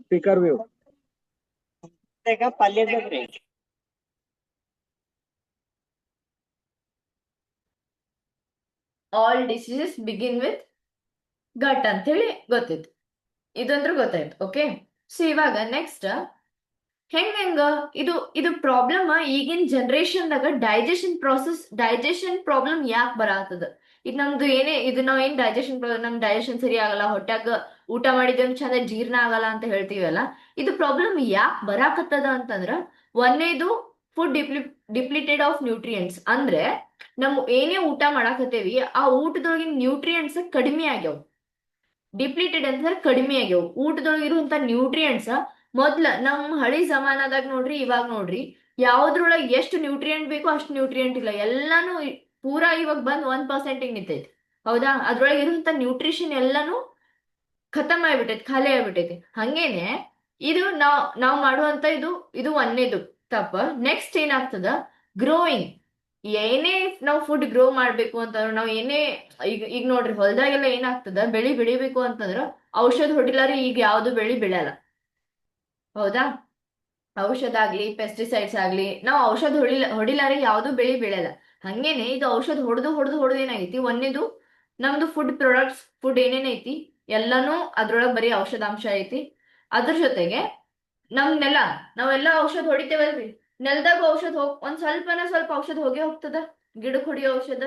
Speaker ವ್ಯೂ ಪಲ್ಯದ all diseases begin with gut ಅಂತ ಹೇಳಿ ಗೊತ್ತಿತ್ತು. ಇದಂದ್ರೂ ಗೊತ್ತಾಯ್ತು. ಓಕೆ, ಸೊ ಇವಾಗ ನೆಕ್ಸ್ಟ್ ಹೆಂಗ ಇದು ಇದು ಪ್ರಾಬ್ಲಮ್ ಈಗಿನ ಜನರೇಷನ್ದಾಗ ಡೈಜೆಷನ್ ಪ್ರಾಬ್ಲಮ್ ಯಾಕೆ ಬರತ್ತದ? ಈಗ ನಮ್ದು ಏನೇ ಇದು ನಾವ್ ಏನ್ ಡೈಜೆಷನ್ ನಮ್ ಡೈಜೆಷನ್ ಸರಿ ಆಗಲ್ಲ, ಹೊಟ್ಯಾಗ ಊಟ ಮಾಡಿದ್ದೇನು ಚಂದ ಜೀರ್ಣ ಆಗಲ್ಲ ಅಂತ ಹೇಳ್ತೀವಲ್ಲ, ಇದು ಪ್ರಾಬ್ಲಮ್ ಯಾಕೆ ಬರಾಕತ್ತದ ಅಂತಂದ್ರ ಒಂದೇದು ಫುಡ್ ಡಿಪ್ಲಿಟೆಡ್ ಆಫ್ ನ್ಯೂಟ್ರಿಯೆಂಟ್ಸ್. ಅಂದ್ರೆ ನಮ್ ಏನೇ ಊಟ ಮಾಡಾಕತ್ತೇವಿ ಆ ಊಟದೊಳಗಿನ ನ್ಯೂಟ್ರಿಯೆಂಟ್ಸ್ ಕಡಿಮೆ ಆಗ್ಯಾವ. ಡಿಪ್ಲಿಟೆಡ್ ಅಂತಂದ್ರೆ ಕಡಿಮೆ ಆಗ್ಯಾವ. ಊಟದೊಳಗಿರುವಂತ ನ್ಯೂಟ್ರಿಯೆಂಟ್ಸ್ ಮೊದ್ಲ ನಮ್ ಹಳಿ ಜಮಾನದಾಗ ನೋಡ್ರಿ, ಇವಾಗ ನೋಡ್ರಿ, ಯಾವ್ದ್ರೊಳಗೆ ಎಷ್ಟು ನ್ಯೂಟ್ರಿಯೆಂಟ್ ಬೇಕೋ ಅಷ್ಟು ನ್ಯೂಟ್ರಿಯೆಂಟ್ ಇಲ್ಲ. ಎಲ್ಲಾನು ಪೂರಾ ಇವಾಗ ಬಂದ್ 1% ನಿಂತೈತಿ. ಹೌದಾ? ಅದ್ರೊಳಗೆ ಇರುವಂತ ನ್ಯೂಟ್ರಿಷನ್ ಎಲ್ಲಾನು ಖತಮ್ ಆಗ್ಬಿಟ್ಟೈತಿ, ಖಾಲಿ ಆಗ್ಬಿಟ್ಟೈತಿ. ಹಂಗೇನೆ ಇದು ನಾವ್ ಮಾಡುವಂತ ಇದು ಒಂದೇದು ತಪ್ಪ. ನೆಕ್ಸ್ಟ್ ಏನಾಗ್ತದ, ಗ್ರೋಯಿಂಗ್. ಏನೇ ನಾವು ಫುಡ್ ಗ್ರೋ ಮಾಡ್ಬೇಕು ಅಂತಂದ್ರ ನಾವ್ ಏನೇ ಈಗ ನೋಡ್ರಿ ಹೊಲದಾಗೆಲ್ಲ ಏನಾಗ್ತದ, ಬೆಳಿ ಬೆಳಿಬೇಕು ಅಂತಂದ್ರ ಔಷಧ ಹೊಡಿಲಾರಿ ಈಗ ಯಾವ್ದು ಬೆಳಿ ಬೆಳೆಯಲ್ಲ. ಹೌದಾ? ಔಷಧ ಆಗ್ಲಿ ಪೆಸ್ಟಿಸೈಡ್ಸ್ ಆಗ್ಲಿ ನಾವು ಔಷಧ ಹೊಡಿಲಾರಿ ಯಾವ್ದು ಬೆಳಿ ಬೆಳೆಯಲ್ಲ. ಹಂಗೇನೆ ಇದು ಔಷಧ ಹೊಡೆದು ಏನಾಗೈತಿ, ಒಂದೇದು ನಮ್ದು ಫುಡ್ ಏನೇನೈತಿ ಎಲ್ಲಾನು ಅದ್ರೊಳಗೆ ಬರೀ ಔಷಧಾಂಶ ಐತಿ. ಅದ್ರ ಜೊತೆಗೆ ನಮ್ ನಾವೆಲ್ಲ ಔಷಧ ಹೊಡಿತೇವಲ್ರಿ, ನೆಲದಾಗ ಔಷಧ ಒಂದ್ ಸ್ವಲ್ಪ ಔಷಧ ಹೋಗ್ತದ, ಗಿಡಕ್ಕೆ ಹೊಡಿಯೋ ಔಷಧ.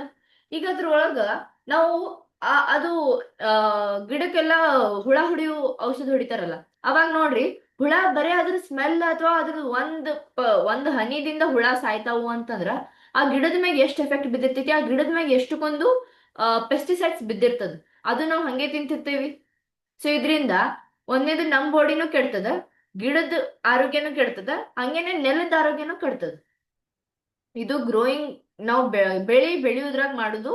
ಈಗ ಅದ್ರೊಳಗ ನಾವು ಅದು ಗಿಡಕ್ಕೆಲ್ಲ ಹುಳ ಹೊಡಿಯೋ ಔಷಧ ಹೊಡಿತಾರಲ್ಲ, ಅವಾಗ ನೋಡ್ರಿ ಹುಳ ಬರೀ ಅದ್ರ ಸ್ಮೆಲ್ ಅಥವಾ ಅದ್ರ ಒಂದ್ ಹನಿದಿಂದ ಹುಳ ಸಾಯ್ತಾವು ಅಂತಂದ್ರ ಆ ಗಿಡದ ಮ್ಯಾಗ ಎಷ್ಟು ಎಫೆಕ್ಟ್ ಬಿದ್ದಿರ್ತೈತಿ, ಆ ಗಿಡದ ಮ್ಯಾಗ ಎಷ್ಟಕ್ಕೊಂದು ಪೆಸ್ಟಿಸೈಡ್ಸ್ ಬಿದ್ದಿರ್ತದ. ಅದು ನಾವು ಹಂಗೆ ತಿಂತಿರ್ತೇವಿ. ಸೊ ಇದ್ರಿಂದ ಒಂದೇದು ನಮ್ ಬಾಡಿನೂ ಕೆಡ್ತದ, ಗಿಡದ ಆರೋಗ್ಯನೂ ಕೆಡ್ತದ, ಹಂಗೇನೆ ನೆಲದ ಆರೋಗ್ಯನೂ ಕೆಡ್ತದ. ಇದು ಗ್ರೋಯಿಂಗ್ ನಾವು ಬೆಳೆಯುವುದ್ರಾಗ ಮಾಡುದು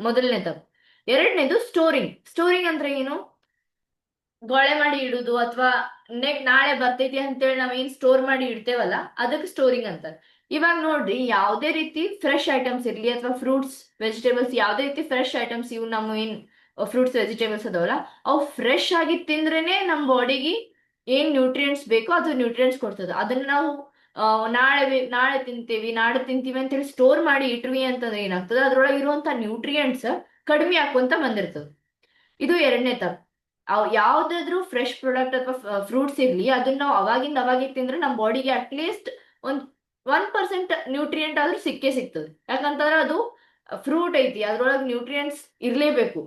ಮೊದಲನೇ ತಪ್ಪು. ಎರಡನೇದು ಸ್ಟೋರಿಂಗ್ ಅಂದ್ರೆ ಏನು? ಗೊಳೆ ಮಾಡಿ ಇಡುದು ಅಥವಾ ನಾಳೆ ಬರ್ತೈತಿ ಅಂತೇಳಿ ನಾವ್ ಏನ್ ಸ್ಟೋರ್ ಮಾಡಿ ಇಡ್ತೇವಲ್ಲ ಅದಕ್ಕೆ ಸ್ಟೋರಿಂಗ್ ಅಂತಾರೆ. ಇವಾಗ ನೋಡ್ರಿ, ಯಾವ್ದೇ ರೀತಿ ಫ್ರೆಶ್ ಐಟಮ್ಸ್ ಇರ್ಲಿ ಅಥವಾ ಫ್ರೂಟ್ಸ್ ವೆಜಿಟೇಬಲ್ಸ್, ಯಾವ್ದೇ ರೀತಿ ಫ್ರೆಶ್ ಐಟಮ್ಸ್ ಇವು ನಮ್ಮ ಏನ್ ಫ್ರೂಟ್ಸ್ ವೆಜಿಟೇಬಲ್ಸ್ ಅದಾವಲ್ಲ, ಅವು ಫ್ರೆಶ್ ಆಗಿ ತಿಂದ್ರೇನೆ ನಮ್ ಬಾಡಿಗೆ ಏನ್ ನ್ಯೂಟ್ರಿಯೆಂಟ್ಸ್ ಬೇಕೋ ಅದು ನ್ಯೂಟ್ರಿಯೆಂಟ್ಸ್ ಕೊಡ್ತದೆ. ಅದನ್ನ ನಾವು ನಾಳೆ ತಿಂತೀವಿ ಅಂತೇಳಿ ಸ್ಟೋರ್ ಮಾಡಿ ಇಟ್ವಿ ಅಂತಂದ್ರೆ ಏನಾಗ್ತದೆ, ಅದ್ರೊಳಗೆ ಇರುವಂತ ನ್ಯೂಟ್ರಿಯೆಂಟ್ಸ್ ಕಡಿಮೆ ಆಕ್ಕೊಂತ ಬಂದಿರ್ತದೆ. ಇದು ಎರಡನೇ ತಪ್ಪು. ಯಾವ್ದಾದ್ರು ಫ್ರೆಶ್ ಪ್ರಾಡಕ್ಟ್ ಅಥವಾ ಫ್ರೂಟ್ಸ್ ಇರ್ಲಿ, ಅದನ್ನ ನಾವು ಅವಾಗಿಂದ ತಿಂದ್ರೆ ನಮ್ಮ ಬಾಡಿಗೆ ಅಟ್ಲೀಸ್ಟ್ 1% ನ್ಯೂಟ್ರಿಯೆಂಟ್ ಆದ್ರೂ ಸಿಗ್ತದೆ. ಯಾಕಂತಂದ್ರೆ ಅದು ಫ್ರೂಟ್ ಐತಿ, ಅದ್ರೊಳಗೆ ನ್ಯೂಟ್ರಿಯೆಂಟ್ಸ್ ಇರ್ಲೇಬೇಕು.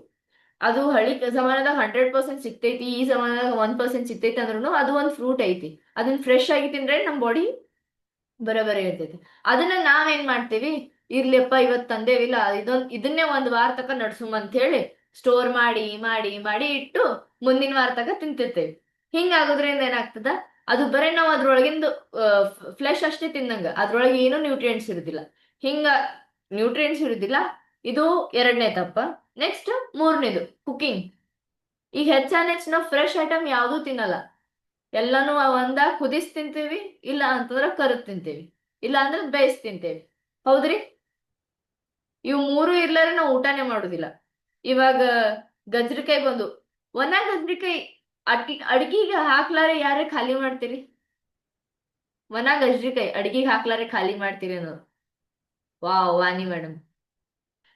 ಅದು ಹಳಿ ಜಮಾನದಾಗ 100% ಸಿಗ್ತೈತಿ, ಈ ಜಮಾನದಾಗ 1% ಸಿಗ್ತೈತಿ ಅಂದ್ರೂ ಅದು ಒಂದು ಫ್ರೂಟ್ ಐತಿ. ಅದನ್ನ ಫ್ರೆಶ್ ಆಗಿ ತಿಂದ್ರೆ ನಮ್ಮ ಬಾಡಿ ಬರೋಬರಿ ಇರ್ತೈತಿ. ಅದನ್ನ ನಾವೇನ್ ಮಾಡ್ತೀವಿ, ಇರ್ಲಿಪ್ಪ ಇವತ್ತು ತಂದೇವಿಲ್ಲ, ಇದನ್ನೇ ಒಂದ್ ವಾರ ತಕ ನಡ್ಸುಮ್ ಅಂತ ಹೇಳಿ ಸ್ಟೋರ್ ಮಾಡಿ ಮಾಡಿ ಮಾಡಿ ಇಟ್ಟು ಮುಂದಿನ ವಾರ ತಕ ತಿಂತಿರ್ತೇವೆ. ಹಿಂಗಾಗೋದ್ರಿಂದ ಏನಾಗ್ತದ, ಅದು ಬರೀ ನಾವು ಅದ್ರೊಳಗಿಂದು ಫ್ಲೆಶ್ ಅಷ್ಟೇ ತಿಂದಂಗ, ಅದ್ರೊಳಗೆ ಏನೂ ನ್ಯೂಟ್ರಿಯೆಂಟ್ಸ್ ಇರುದಿಲ್ಲ. ನ್ಯೂಟ್ರಿಯೆಂಟ್ಸ್ ಇರುದಿಲ್ಲ. ಇದು ಎರಡನೇ ತಪ್ಪ. ನೆಕ್ಸ್ಟ್ ಮೂರನೇದು ಕುಕಿಂಗ್. ಈಗ ಹೆಚ್ಚು ನಾವು ಫ್ರೆಶ್ ಐಟಮ್ ಯಾವ್ದು ತಿನ್ನಲ್ಲ, ಎಲ್ಲಾನು ಒಂದ ಕುದಿಸ್ ತಿಂತೇವಿ, ಇಲ್ಲ ಅಂತಂದ್ರ ಕರದ್ ತಿಂತೇವಿ, ಇಲ್ಲ ಅಂದ್ರೆ ಬೇಯಿಸ್ ತಿಂತೇವಿ. ಹೌದ್ರಿ? ಇವು ಮೂರು ಇರ್ಲಾರ ನಾವು ಊಟನೇ ಮಾಡುದಿಲ್ಲ. ಇವಾಗ ಗಜ್ರಿಕಾಯಿ ಬಂದು ಒಣ ಗಜ್ರಿಕಾಯಿ ಅಡ್ಗಿಗೆ ಹಾಕ್ಲಾರೆ ಯಾರೇ ಖಾಲಿ ಮಾಡ್ತೀರಿ? ಒಣ ಗಜ್ರಿಕಾಯಿ ಅಡ್ಗಿಗೆ ಹಾಕ್ಲಾರೆ ಖಾಲಿ ಮಾಡ್ತೀರಿ ಅನ್ನೋದು ವಾನಿ ಮೇಡಮ್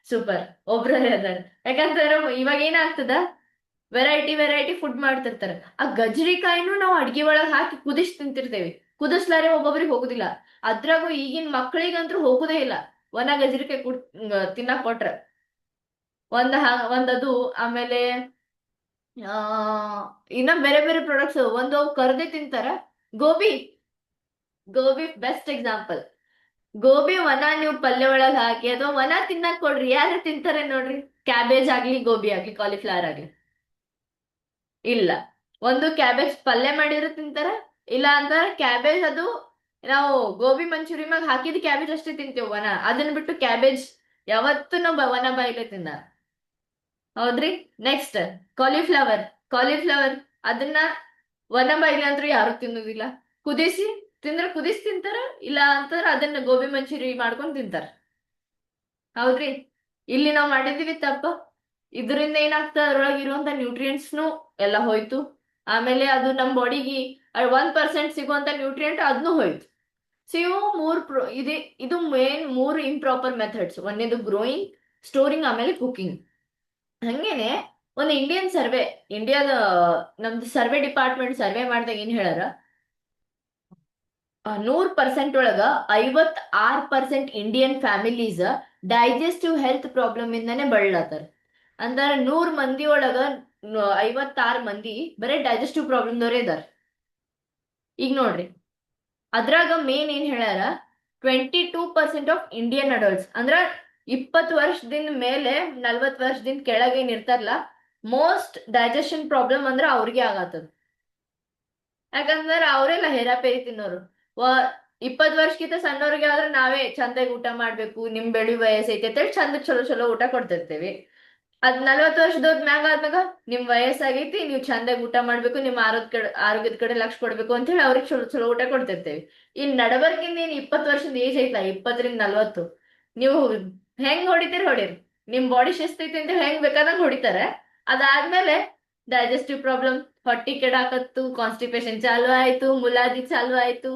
ಸೂಪರ್, ಒಬ್ರೇ ಅದಾರ. ಯಾಕಂತಂದ್ರೆ ಇವಾಗ ಏನಾಗ್ತದ, ವೆರೈಟಿ ಫುಡ್ ಮಾಡ್ತಿರ್ತಾರ. ಆ ಗಜ್ರಿಕಾಯಿನೂ ನಾವು ಅಡ್ಗೆ ಒಳಗ್ ಹಾಕಿ ಕುದಿಸ್ ತಿಂತಿರ್ತೇವಿ. ಕುದಿಸ್ಲಾರೆ ಒಬ್ಬೊಬ್ರಿಗೆ ಹೋಗುದಿಲ್ಲ. ಅದ್ರಾಗೂ ಈಗಿನ ಮಕ್ಕಳಿಗಂತೂ ಹೋಗುದೇ ಇಲ್ಲ. ಒಣ ಗಜ್ರಿಕಾಯಿ ತಿನ್ನಕ್ ಕೊಟ್ರ ಒಂದದು. ಆಮೇಲೆ ಇನ್ನ ಬೇರೆ ಪ್ರಾಡಕ್ಟ್ಸ್ ಒಂದು ಕರ್ದೆ ತಿಂತಾರ. Gobi best example. ಗೋಬಿ ಒಣ ನೀವು ಪಲ್ಯ ಒಳಗ್ ಹಾಕಿ ಅಥವಾ ಒಣ ತಿನ್ನಕ್ ಕೊಡ್ರಿ, ಯಾರು ತಿಂತಾರೆ ನೋಡ್ರಿ? ಕ್ಯಾಬೇಜ್ ಆಗ್ಲಿ, ಗೋಬಿ ಆಗ್ಲಿ, ಕಾಲಿಫ್ಲವರ್ ಆಗ್ಲಿ, ಇಲ್ಲ. ಒಂದು ಕ್ಯಾಬೇಜ್ ಪಲ್ಯ ಮಾಡಿದ್ರು ತಿಂತಾರ, ಇಲ್ಲ ಅಂತಂದ್ರೆ ಕ್ಯಾಬೇಜ್ ಅದು ನಾವು ಗೋಬಿ ಮಂಚೂರಿ ಮ್ಯಾಗ ಹಾಕಿದ್ ಕ್ಯಾಬೇಜ್ ಅಷ್ಟೇ ತಿಂತೇವೆ ಒಣ. ಅದನ್ನ ಬಿಟ್ಟು ಕ್ಯಾಬೇಜ್ ಯಾವತ್ತೂ ನಾವು ಒಣ ಬಾಯಿಲೆ ತಿನ್ನ. ಹೌದ್ರಿ? ನೆಕ್ಸ್ಟ್ ಕಾಲಿಫ್ಲವರ್ ಅದನ್ನ ಒಣ ಬಾಯಿಲೆ ಅಂದ್ರೂ ಯಾರು ತಿನ್ನೋದಿಲ್ಲ. ಕುದಿಸಿ ತಿಂತಾರ, ಇಲ್ಲ ಅಂತಂದ್ರೆ ಅದನ್ನ ಗೋಬಿ ಮಂಚೂರಿ ಮಾಡ್ಕೊಂಡ್ ತಿಂತಾರ. ಹೌದ್ರಿ? ಇಲ್ಲಿ ನಾವು ಮಾಡಿದೀವಿ ತಪ್ಪ. ಇದರಿಂದ ಏನಾಗ್ತದೆ, ಅದ್ರೊಳಗೆ ಇರುವಂತ ನ್ಯೂಟ್ರಿಯೆಂಟ್ಸ್ನು ಎಲ್ಲ ಹೋಯ್ತು. ಆಮೇಲೆ ಅದು ನಮ್ಮ ಬಾಡಿಗೆ 1% ಸಿಗುವಂತ ನ್ಯೂಟ್ರಿಯೆಂಟ್ ಅದನ್ನು ಹೋಯ್ತು. ಸೊ ಇವು ಇದು ಮೇನ್ ಮೂರು ಇಂಪ್ರಾಪರ್ ಮೆಥಡ್ಸ್. ಒಂದೇದು ಗ್ರೋಯಿಂಗ್, ಸ್ಟೋರಿಂಗ್, ಆಮೇಲೆ ಕುಕಿಂಗ್. ಹಂಗೇನೆ ಒಂದು ಇಂಡಿಯನ್ ಸರ್ವೆ, ಇಂಡಿಯಾದ ನಮ್ದು ಸರ್ವೆ ಡಿಪಾರ್ಟ್ಮೆಂಟ್ ಸರ್ವೆ ಮಾಡಿದಾಗ ಏನ್ ಹೇಳಾರ, 100% ಒಳಗ 56% Indian families digestive health problem ಇಂದಾನೆ ಬಳಲತ್ತಾರ. ಅಂದ್ರೆ 100 ಮಂದಿ ಒಳಗ 56 ಮಂದಿ ಬರೀ ಡೈಜೆಸ್ಟಿವ್ ಪ್ರಾಬ್ಲಮ್ದವ್ರೆ ಇದಾರೆ. ಈಗ ನೋಡ್ರಿ, ಅದ್ರಾಗ ಮೇನ್ ಏನ್ ಹೇಳ್ಯಾರ, 22% ಆಫ್ ಇಂಡಿಯನ್ ಅಡಲ್ಟ್ಸ್ ಅಂದ್ರ 20 ವರ್ಷದಿಂದ ಮೇಲೆ 40 ವರ್ಷದಿಂದ ಕೆಳಗೆ ಏನ್ ಇರ್ತಾರಲ್ಲ, ಮೋಸ್ಟ್ ಡೈಜೆಷನ್ ಪ್ರಾಬ್ಲಮ್ ಅಂದ್ರೆ ಅವ್ರಿಗೆ ಆಗತ್ತದ. ಯಾಕಂದ್ರೆ ಅವರೆಲ್ಲ ಹೇರಾಪೇರಿ ತಿನ್ನೋರು. 20 ವರ್ಷಕ್ಕಿಂತ ಸಣ್ಣವ್ರಿಗೆ ಆದ್ರೆ ನಾವೇ ಚಂದಾಗಿ ಊಟ ಮಾಡ್ಬೇಕು, ನಿಮ್ ಬೆಳಿ ವಯಸ್ಸೈತೆ ಅಂತೇಳಿ ಚಂದ ಚಲೋ ಚಲೋ ಊಟ ಕೊಡ್ತಿರ್ತೀವಿ. ಅದ್ 40 ವರ್ಷದೋದ್ ಮ್ಯಾಗ ಆದ್ಮ್ಯಾಗ ನಿಮ್ ವಯಸ್ಸಾಗೈತಿ, ನೀವು ಚಂದಾಗಿ ಊಟ ಮಾಡ್ಬೇಕು, ನಿಮ್ ಆರೋಗ್ಯದ ಕಡೆ ಲಕ್ಷ ಕೊಡ್ಬೇಕು ಅಂತ ಹೇಳಿ ಅವ್ರಿಗೆ ಚಲೋ ಚಲೋ ಊಟ ಕೊಡ್ತಿರ್ತೇವೆ. ಇನ್ ನಡಬರ್ಕಿಂದ ಏನ್ 20 ವರ್ಷದ ಏಜ್ ಐತ್ಲಾ, 20ರಿಂದ 40, ನೀವು ಹೆಂಗ್ ಹೊಡಿತೀರಿ ನಿಮ್ ಬಾಡಿ ಶಿಸ್ತೈತಿ ಅಂತ ಹೆಂಗ್ ಬೇಕಾದಂಗ್ ಹೊಡಿತಾರೆ. ಅದಾದ್ಮೇಲೆ ಡೈಜೆಸ್ಟಿವ್ ಪ್ರಾಬ್ಲಮ್, ಹೊಟ್ಟಿ ಕೆಡಾಕತ್ತು, ಕಾನ್ಸ್ಟಿಪೇಷನ್ ಚಾಲು ಆಯ್ತು, ಮುಲಾದಿ ಚಾಲು ಆಯ್ತು,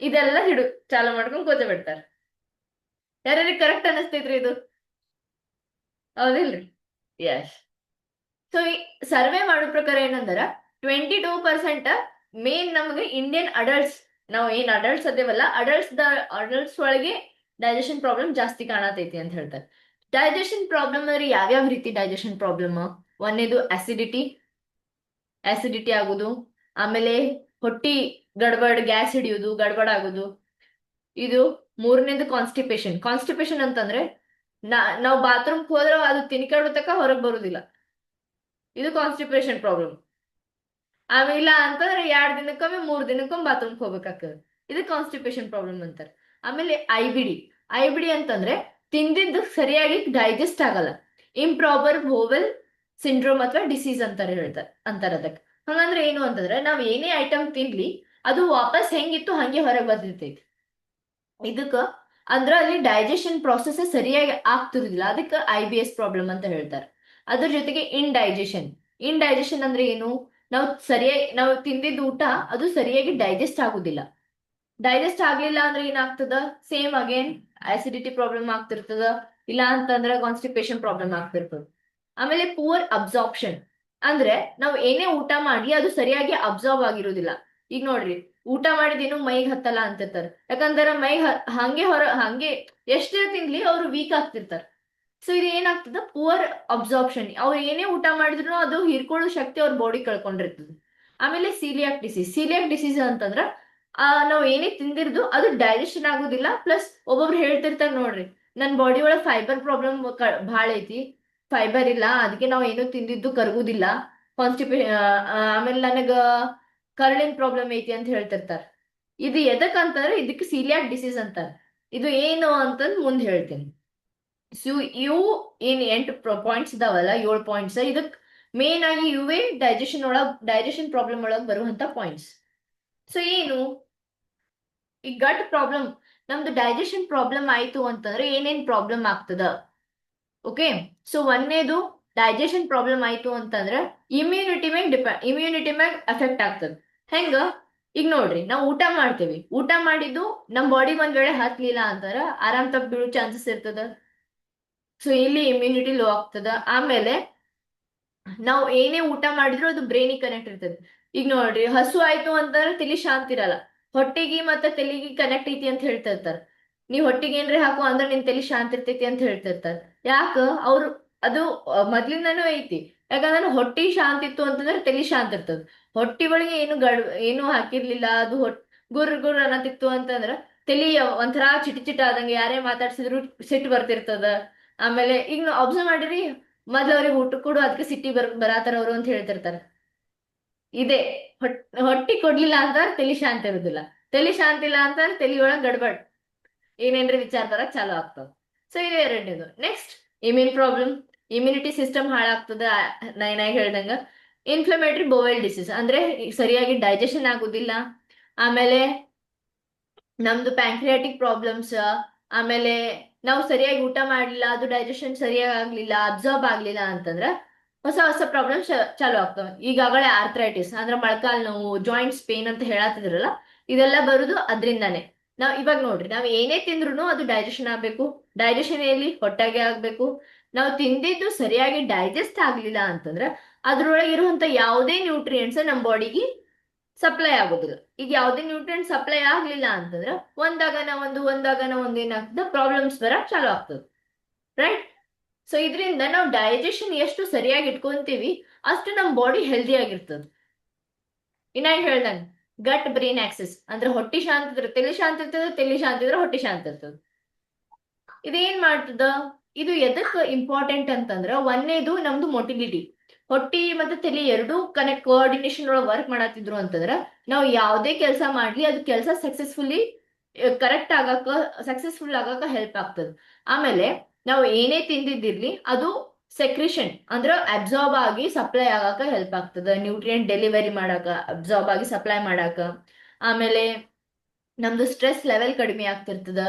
ಇದೆಲ್ಲ ಚಾಲು ಮಾಡ್ಕೊಂಡು ಕೂತ ಬಿಡ್ತಾರೆ. ಯಾರ್ಯಾರಿಗೆ ಕರೆಕ್ಟ್ ಅನಿಸ್ತೈತ್ರಿ ಇದು? ಹೌದಿಲ್ರಿ? ಯಸ್. ಸೊ ಈ ಸರ್ವೆ ಮಾಡೋ ಪ್ರಕಾರ ಏನಂದ್ರ 22% ಮೇನ್ ನಮಗೆ ಇಂಡಿಯನ್ ಅಡಲ್ಟ್ಸ್, ನಾವು ಏನ್ ಅಡಲ್ಟ್ಸ್ ಅದೇವಲ್ಲ, ಅಡಲ್ಟ್ಸ್ ಒಳಗೆ ಡೈಜೆಷನ್ ಪ್ರಾಬ್ಲಮ್ ಜಾಸ್ತಿ ಕಾಣತೈತಿ ಅಂತ ಹೇಳ್ತಾರೆ. ಡೈಜೆಷನ್ ಪ್ರಾಬ್ಲಮ್ ಅಂದ್ರೆ ಯಾವ್ಯಾವ ರೀತಿ ಡೈಜೆಷನ್ ಪ್ರಾಬ್ಲಮ್? ಒಂದೇದು ಆಸಿಡಿಟಿ ಆಗುದು, ಆಮೇಲೆ ಹೊಟ್ಟಿ ಗ್ಯಾಸ್ ಹಿಡಿಯುವುದು, ಗಡ್ಬಡ್ ಆಗುದು. ಇದು ಮೂರನೇದು ಕಾನ್ಸ್ಟಿಪೇಷನ್ ಅಂತಂದ್ರೆ ನಾವು ಬಾತ್ರೂಮ್ ಹೋದ್ರೆ ಅದು ತಿನ್ಕಾಡೋ ತಕ ಹೊರಗೆ ಬರುದಿಲ್ಲ, ಇದು ಕಾನ್ಸ್ಟಿಪೇಷನ್ ಪ್ರಾಬ್ಲಮ್. ಆಮೇಲೆ ಅಂತಂದ್ರೆ 2 ದಿನಕ್ಕೊಮ್ಮೆ 3 ದಿನಕ್ಕೊಮ್ಮೆ ಬಾತ್ರೂಮ್ ಹೋಗ್ಬೇಕಾಗ್ತದೆ, ಇದು ಕಾನ್ಸ್ಟಿಪೇಷನ್ ಪ್ರಾಬ್ಲಮ್ ಅಂತಾರೆ. ಆಮೇಲೆ ಐ ಬಿ ಡಿ ಅಂತಂದ್ರೆ ತಿಂದಿದ್ದು ಸರಿಯಾಗಿ ಡೈಜೆಸ್ಟ್ ಆಗಲ್ಲ, ಇಂಪ್ರಾಪರ್ ಬೋವೆಲ್ ಸಿಂಡ್ರೋಮ್ ಅಥವಾ ಡಿಸೀಸ್ ಅಂತಾರೆ ಅದಕ್ಕೆ. ಹಂಗಂದ್ರೆ ಏನು ಅಂತಂದ್ರೆ ನಾವ್ ಏನೇ ಐಟಮ್ ತಿನ್ಲಿ ಅದು ವಾಪಸ್ ಹೆಂಗಿತ್ತು ಹಂಗೆ ಹೊರಗೆ ಬರ್ತಿರ್ತೈತಿ. ಇದಕ್ಕ ಅಂದ್ರ ಅಲ್ಲಿ ಡೈಜೆಷನ್ ಪ್ರಾಸೆಸ್ ಸರಿಯಾಗಿ ಆಗ್ತಿರುದಿಲ್ಲ, ಅದಕ್ಕೆ IBS ಪ್ರಾಬ್ಲಮ್ ಅಂತ ಹೇಳ್ತಾರೆ. ಅದ್ರ ಜೊತೆಗೆ ಇಂಡೈಜೆಷನ್ ಅಂದ್ರೆ ಏನು? ನಾವು ತಿಂದಿದ್ದ ಊಟ ಅದು ಸರಿಯಾಗಿ ಡೈಜೆಸ್ಟ್ ಆಗುದಿಲ್ಲ. ಡೈಜೆಸ್ಟ್ ಆಗ್ಲಿಲ್ಲ ಅಂದ್ರೆ ಏನಾಗ್ತದ, ಸೇಮ್ ಅಗೇನ್ ಆಸಿಡಿಟಿ ಪ್ರಾಬ್ಲಮ್ ಆಗ್ತಿರ್ತದ, ಇಲ್ಲ ಅಂತಂದ್ರೆ ಕಾನ್ಸ್ಟಿಪೇಷನ್ ಪ್ರಾಬ್ಲಮ್ ಆಗ್ತಿರ್ತದ. ಆಮೇಲೆ ಪೂರ್ ಅಬ್ಸಾರ್ಪ್ಷನ್ ಅಂದ್ರೆ ನಾವು ಏನೇ ಊಟ ಮಾಡಿ ಅದು ಸರಿಯಾಗಿ ಅಬ್ಸಾರ್ಬ್ ಆಗಿರೋದಿಲ್ಲ. ಈಗ ನೋಡ್ರಿ, ಊಟ ಮಾಡಿದೇನು ಮೈಗೆ ಹತ್ತಲ್ಲ ಅಂತಿರ್ತಾರೆ, ಯಾಕಂದ್ರೆ ಹಂಗೆ ಎಷ್ಟೇ ತಿನ್ಲಿ ಅವ್ರು ವೀಕ್ ಆಗ್ತಿರ್ತಾರೆ. ಸೊ ಇದು ಏನಾಗ್ತದ, ಪುವರ್ ಅಬ್ಸಾರ್ಪ್ಷನ್, ಅವ್ರು ಏನೇ ಊಟ ಮಾಡಿದ್ರು ಅದು ಹಿರ್ಕೊಳ್ಳೋ ಶಕ್ತಿ ಅವ್ರ ಬಾಡಿ ಕಳ್ಕೊಂಡಿರ್ತದೆ. ಆಮೇಲೆ ಸೀಲಿಯಾಕ್ ಡಿಸೀಸ್ ಅಂತಂದ್ರ ನಾವ್ ಏನೇ ತಿಂದಿರ್ದು ಅದು ಡೈಜೆಷನ್ ಆಗುದಿಲ್ಲ. ಪ್ಲಸ್ ಒಬ್ಬೊಬ್ರು ಹೇಳ್ತಿರ್ತಾರೆ ನೋಡ್ರಿ, ನನ್ ಬಾಡಿ ಒಳಗ್ ಫೈಬರ್ ಪ್ರಾಬ್ಲಮ್ ಭಾಳ ಐತಿ, ಫೈಬರ್ ಇಲ್ಲ, ಅದಕ್ಕೆ ನಾವ್ ಏನೋ ತಿಂದಿದ್ದು ಕರಗುದಿಲ್ಲ, ಆಮೇಲೆ ನನಗ ಕರಳಿನ ಪ್ರಾಬ್ಲಮ್ ಐತಿ ಅಂತ ಹೇಳ್ತಿರ್ತಾರೆ. ಇದು ಎದಕ್ಕಂತಂದ್ರೆ ಇದಕ್ಕೆ ಸೀಲಿಯಾಕ್ ಡಿಸೀಸ್ ಅಂತಾರೆ. ಇದು ಏನು ಅಂತಂದ್ ಮುಂದೆ ಹೇಳ್ತೀನಿ. ಸೊ ಇವು ಏನ್ 8 ಪಾಯಿಂಟ್ಸ್ ಇದಾವಲ್ಲ, 7 ಪಾಯಿಂಟ್ಸ್, ಇದಕ್ ಮೇನ್ ಆಗಿ ಇವೇ ಡೈಜೆಷನ್ ಪ್ರಾಬ್ಲಮ್ ಒಳಗ್ ಬರುವಂತ ಪಾಯಿಂಟ್ಸ್. ಸೊ ಏನು ಈ ಗಟ್ ಪ್ರಾಬ್ಲಮ್, ನಮ್ದು ಡೈಜೆಷನ್ ಪ್ರಾಬ್ಲಮ್ ಆಯ್ತು ಅಂತಂದ್ರೆ ಏನೇನ್ ಪ್ರಾಬ್ಲಮ್ ಆಗ್ತದ? ಓಕೆ, ಸೊ ಒಂದೇದು ಡೈಜೆಷನ್ ಪ್ರಾಬ್ಲಮ್ ಆಯ್ತು ಅಂತಂದ್ರೆ ಇಮ್ಯುನಿಟಿ ಮ್ಯಾಗ ಎಫೆಕ್ಟ್ ಆಗ್ತದ. ಹೆಂಗ? ಈಗ ನೋಡ್ರಿ, ನಾವು ಊಟ ಮಾಡಿದ್ದು ನಮ್ ಬಾಡಿಗೆ ಒಂದ್ ವೇಳೆ ಹತ್ಲಿಲ್ಲ ಅಂತಂದ್ರ ಆರಾಮ್ ತಪ್ಪ ಬೀಳೋ ಚಾನ್ಸಸ್ ಇರ್ತದ. ಸೊ ಇಲ್ಲಿ ಇಮ್ಯುನಿಟಿ ಲೋ ಆಗ್ತದ. ಆಮೇಲೆ ನಾವು ಏನೇ ಊಟ ಮಾಡಿದ್ರು ಅದು ಬ್ರೈನಿಗೆ ಕನೆಕ್ಟ್ ಇರ್ತದೆ. ಈಗ ನೋಡ್ರಿ, ಹಸು ಆಯ್ತು ಅಂತಂದ್ರೆ ತಲಿ ಶಾಂತಿ ಇರಲ್ಲ, ಹೊಟ್ಟಿಗೆ ಮತ್ತೆ ತಲಿಗೆ ಕನೆಕ್ಟ್ ಐತಿ ಅಂತ ಹೇಳ್ತಿರ್ತಾರ. ನೀವ್ ಹೊಟ್ಟಿಗೆ ಏನ್ರಿ ಹಾಕು ಅಂದ್ರೆ ನಿನ್ ತಲಿ ಶಾಂತಿ ಇರ್ತೈತಿ ಅಂತ ಹೇಳ್ತಿರ್ತಾರ. ಯಾಕ? ಅವ್ರು ಅದು ಮೊದ್ಲಿಂದಾನು ಐತಿ. ಯಾಕಂದ್ರೆ ಹೊಟ್ಟಿ ಶಾಂತಿ ಇತ್ತು ಅಂತಂದ್ರೆ ತಲಿ ಶಾಂತಿ ಇರ್ತದ. ಹೊಟ್ಟಿ ಒಳಗೆ ಏನು ಹಾಕಿರ್ಲಿಲ್ಲ, ಅದು ಗುರ್ ಅನ್ನತಿತ್ತು ಅಂತಂದ್ರ ತಲಿ ಒಂಥರ ಚಿಟ ಆದಂಗೆ, ಯಾರೇ ಮಾತಾಡ್ಸಿದ್ರು ಸಿಟ್ಟು ಬರ್ತಿರ್ತದ. ಆಮೇಲೆ ಈಗ ನಾವು ಅಬ್ಸರ್ವ್ ಮಾಡಿರಿ, ಮೊದ್ಲು ಅವ್ರಿಗೆ ಊಟ ಕೊಡು ಅದಕ್ಕೆ ಸಿಟ್ಟಿ ಬರಾತಾರ ಅವ್ರು ಅಂತ ಹೇಳ್ತಿರ್ತಾರ. ಇದೇ ಹೊಟ್ಟಿ ಕೊಡ್ಲಿಲ್ಲ ಅಂತ ತಲಿ ಶಾಂತಿ ಇರುದಿಲ್ಲ, ತಲಿ ಶಾಂತಿ ಇಲ್ಲ ಅಂತ ತಲಿ ಒಳಗ್ ಗಡ್ಬಡ್ ಏನೇನ್ರಿ ವಿಚಾರ ಬರಕ್ ಚಾಲು ಆಗ್ತದ. ಸೊ ಇದು ಎರಡನೇದು. ನೆಕ್ಸ್ಟ್, ಇಮ್ಯುನಿಟಿ ಸಿಸ್ಟಮ್ ಹಾಳಾಗ್ತದ. ನೈನಾಗಿ ಹೇಳ್ದಂಗ ಇನ್ಫ್ಲಮೇಟರಿ ಬೋವೆಲ್ ಡಿಸೀಸ್ ಅಂದ್ರೆ ಸರಿಯಾಗಿ ಡೈಜೆಷನ್ ಆಗುದಿಲ್ಲ. ಆಮೇಲೆ ನಮ್ದು ಪ್ಯಾಂಕ್ರಿಯಾಟಿಕ್ ಪ್ರಾಬ್ಲಮ್ಸ್, ಆಮೇಲೆ ನಾವು ಸರಿಯಾಗಿ ಊಟ ಮಾಡಲಿಲ್ಲ, ಅದು ಡೈಜೆಷನ್ ಸರಿಯಾಗಿ ಆಗ್ಲಿಲ್ಲ, ಅಬ್ಸರ್ವ್ ಆಗ್ಲಿಲ್ಲ ಅಂತಂದ್ರೆ ಹೊಸ ಹೊಸ ಪ್ರಾಬ್ಲಮ್ ಚಾಲು ಆಗ್ತವೆ. ಈಗಾಗಲೇ ಆರ್ಥ್ರೈಟಿಸ್ ಅಂದ್ರೆ ಮೊಳಕಾಲ್ ನೋವು, ಜಾಯಿಂಟ್ಸ್ ಪೇನ್ ಅಂತ ಹೇಳತ್ತಿದ್ರಲ್ಲ, ಇದೆಲ್ಲ ಬರುದು ಅದ್ರಿಂದಾನೆ. ನಾವ್ ಇವಾಗ ನೋಡ್ರಿ, ನಾವ್ ಏನೇ ತಿಂದ್ರು ಅದು ಡೈಜೆಷನ್ ಆಗ್ಬೇಕು. ಡೈಜೆಷನ್ ಎಲ್ಲಿ? ಹೊಟ್ಟೆಗೆ ಆಗ್ಬೇಕು. ನಾವು ತಿಂದಿದ್ದು ಸರಿಯಾಗಿ ಡೈಜೆಸ್ಟ್ ಆಗ್ಲಿಲ್ಲ ಅಂತಂದ್ರೆ ಅದ್ರೊಳಗೆ ಇರುವಂತ ಯಾವುದೇ ನ್ಯೂಟ್ರಿಯೆಂಟ್ಸ್ ನಮ್ಮ ಬಾಡಿಗೆ ಸಪ್ಲೈ ಆಗೋದಿಲ್ಲ. ಈಗ ಯಾವುದೇ ನ್ಯೂಟ್ರಿಯೆಂಟ್ ಸಪ್ಲೈ ಆಗ್ಲಿಲ್ಲ ಅಂತಂದ್ರೆ ಒಂದಾಗನ ಒಂದು ಏನಾಗ್ತದೆ, ಪ್ರಾಬ್ಲಮ್ಸ್ ಬರಕ್ ಚಾಲು ಆಗ್ತದೆ, ರೈಟ್? ಸೊ ಇದರಿಂದ ನಾವು ಡೈಜೆಷನ್ ಎಷ್ಟು ಸರಿಯಾಗಿ ಇಟ್ಕೊಂತೀವಿ ಅಷ್ಟು ನಮ್ಮ ಬಾಡಿ ಹೆಲ್ದಿ ಆಗಿರ್ತದೆ. ಇನ್ನ ಹೇಳ್ದಂಗೆ ಗಟ್ ಬ್ರೈನ್ ಆಕ್ಸಿಸ್ ಅಂದ್ರೆ ಹೊಟ್ಟಿ ಶಾಂತ ಇದ್ರೆ ತಲೆ ಶಾಂತ ಇರ್ತದೆ, ತಲೆ ಶಾಂತ ಇದ್ರೆ ಹೊಟ್ಟಿ ಶಾಂತ ಇರ್ತದೆ. ಇದೇನ್ ಮಾಡ್ತದ? ಇದು ಎದಕ್ ಇಂಪಾರ್ಟೆಂಟ್ ಅಂತಂದ್ರ, ಒಂದೇದು ನಮ್ದು ಮೊಟಿಲಿಟಿ. ಹೊಟ್ಟಿ ಮತ್ತೆ ತಲೆ ಎರಡೂ ಕೋಆರ್ಡಿನೇಷನ್ ಒಳಗೆ ವರ್ಕ್ ಮಾಡತ್ತಿದ್ರು ಅಂತಂದ್ರ ನಾವು ಯಾವುದೇ ಕೆಲಸ ಮಾಡ್ಲಿ ಅದು ಕೆಲಸ ಸಕ್ಸಸ್ಫುಲ್ ಆಗಕ ಹೆಲ್ಪ್ ಆಗ್ತದೆ. ಆಮೇಲೆ ನಾವು ಏನೇ ತಿಂದಿದ್ದಿರ್ಲಿ ಅದು ಸೆಕ್ರಿಷನ್ ಅಂದ್ರೆ ಅಬ್ಸಾರ್ಬ್ ಆಗಿ ಸಪ್ಲೈ ಆಗಕ ಹೆಲ್ಪ್ ಆಗ್ತದೆ, ನ್ಯೂಟ್ರಿಯೆಂಟ್ ಡೆಲಿವರಿ ಮಾಡಾಕ, ಅಬ್ಸಾರ್ಬ್ ಆಗಿ ಸಪ್ಲೈ ಮಾಡಾಕ. ಆಮೇಲೆ ನಮ್ದು ಸ್ಟ್ರೆಸ್ ಲೆವೆಲ್ ಕಡಿಮೆ ಆಗ್ತಿರ್ತದ.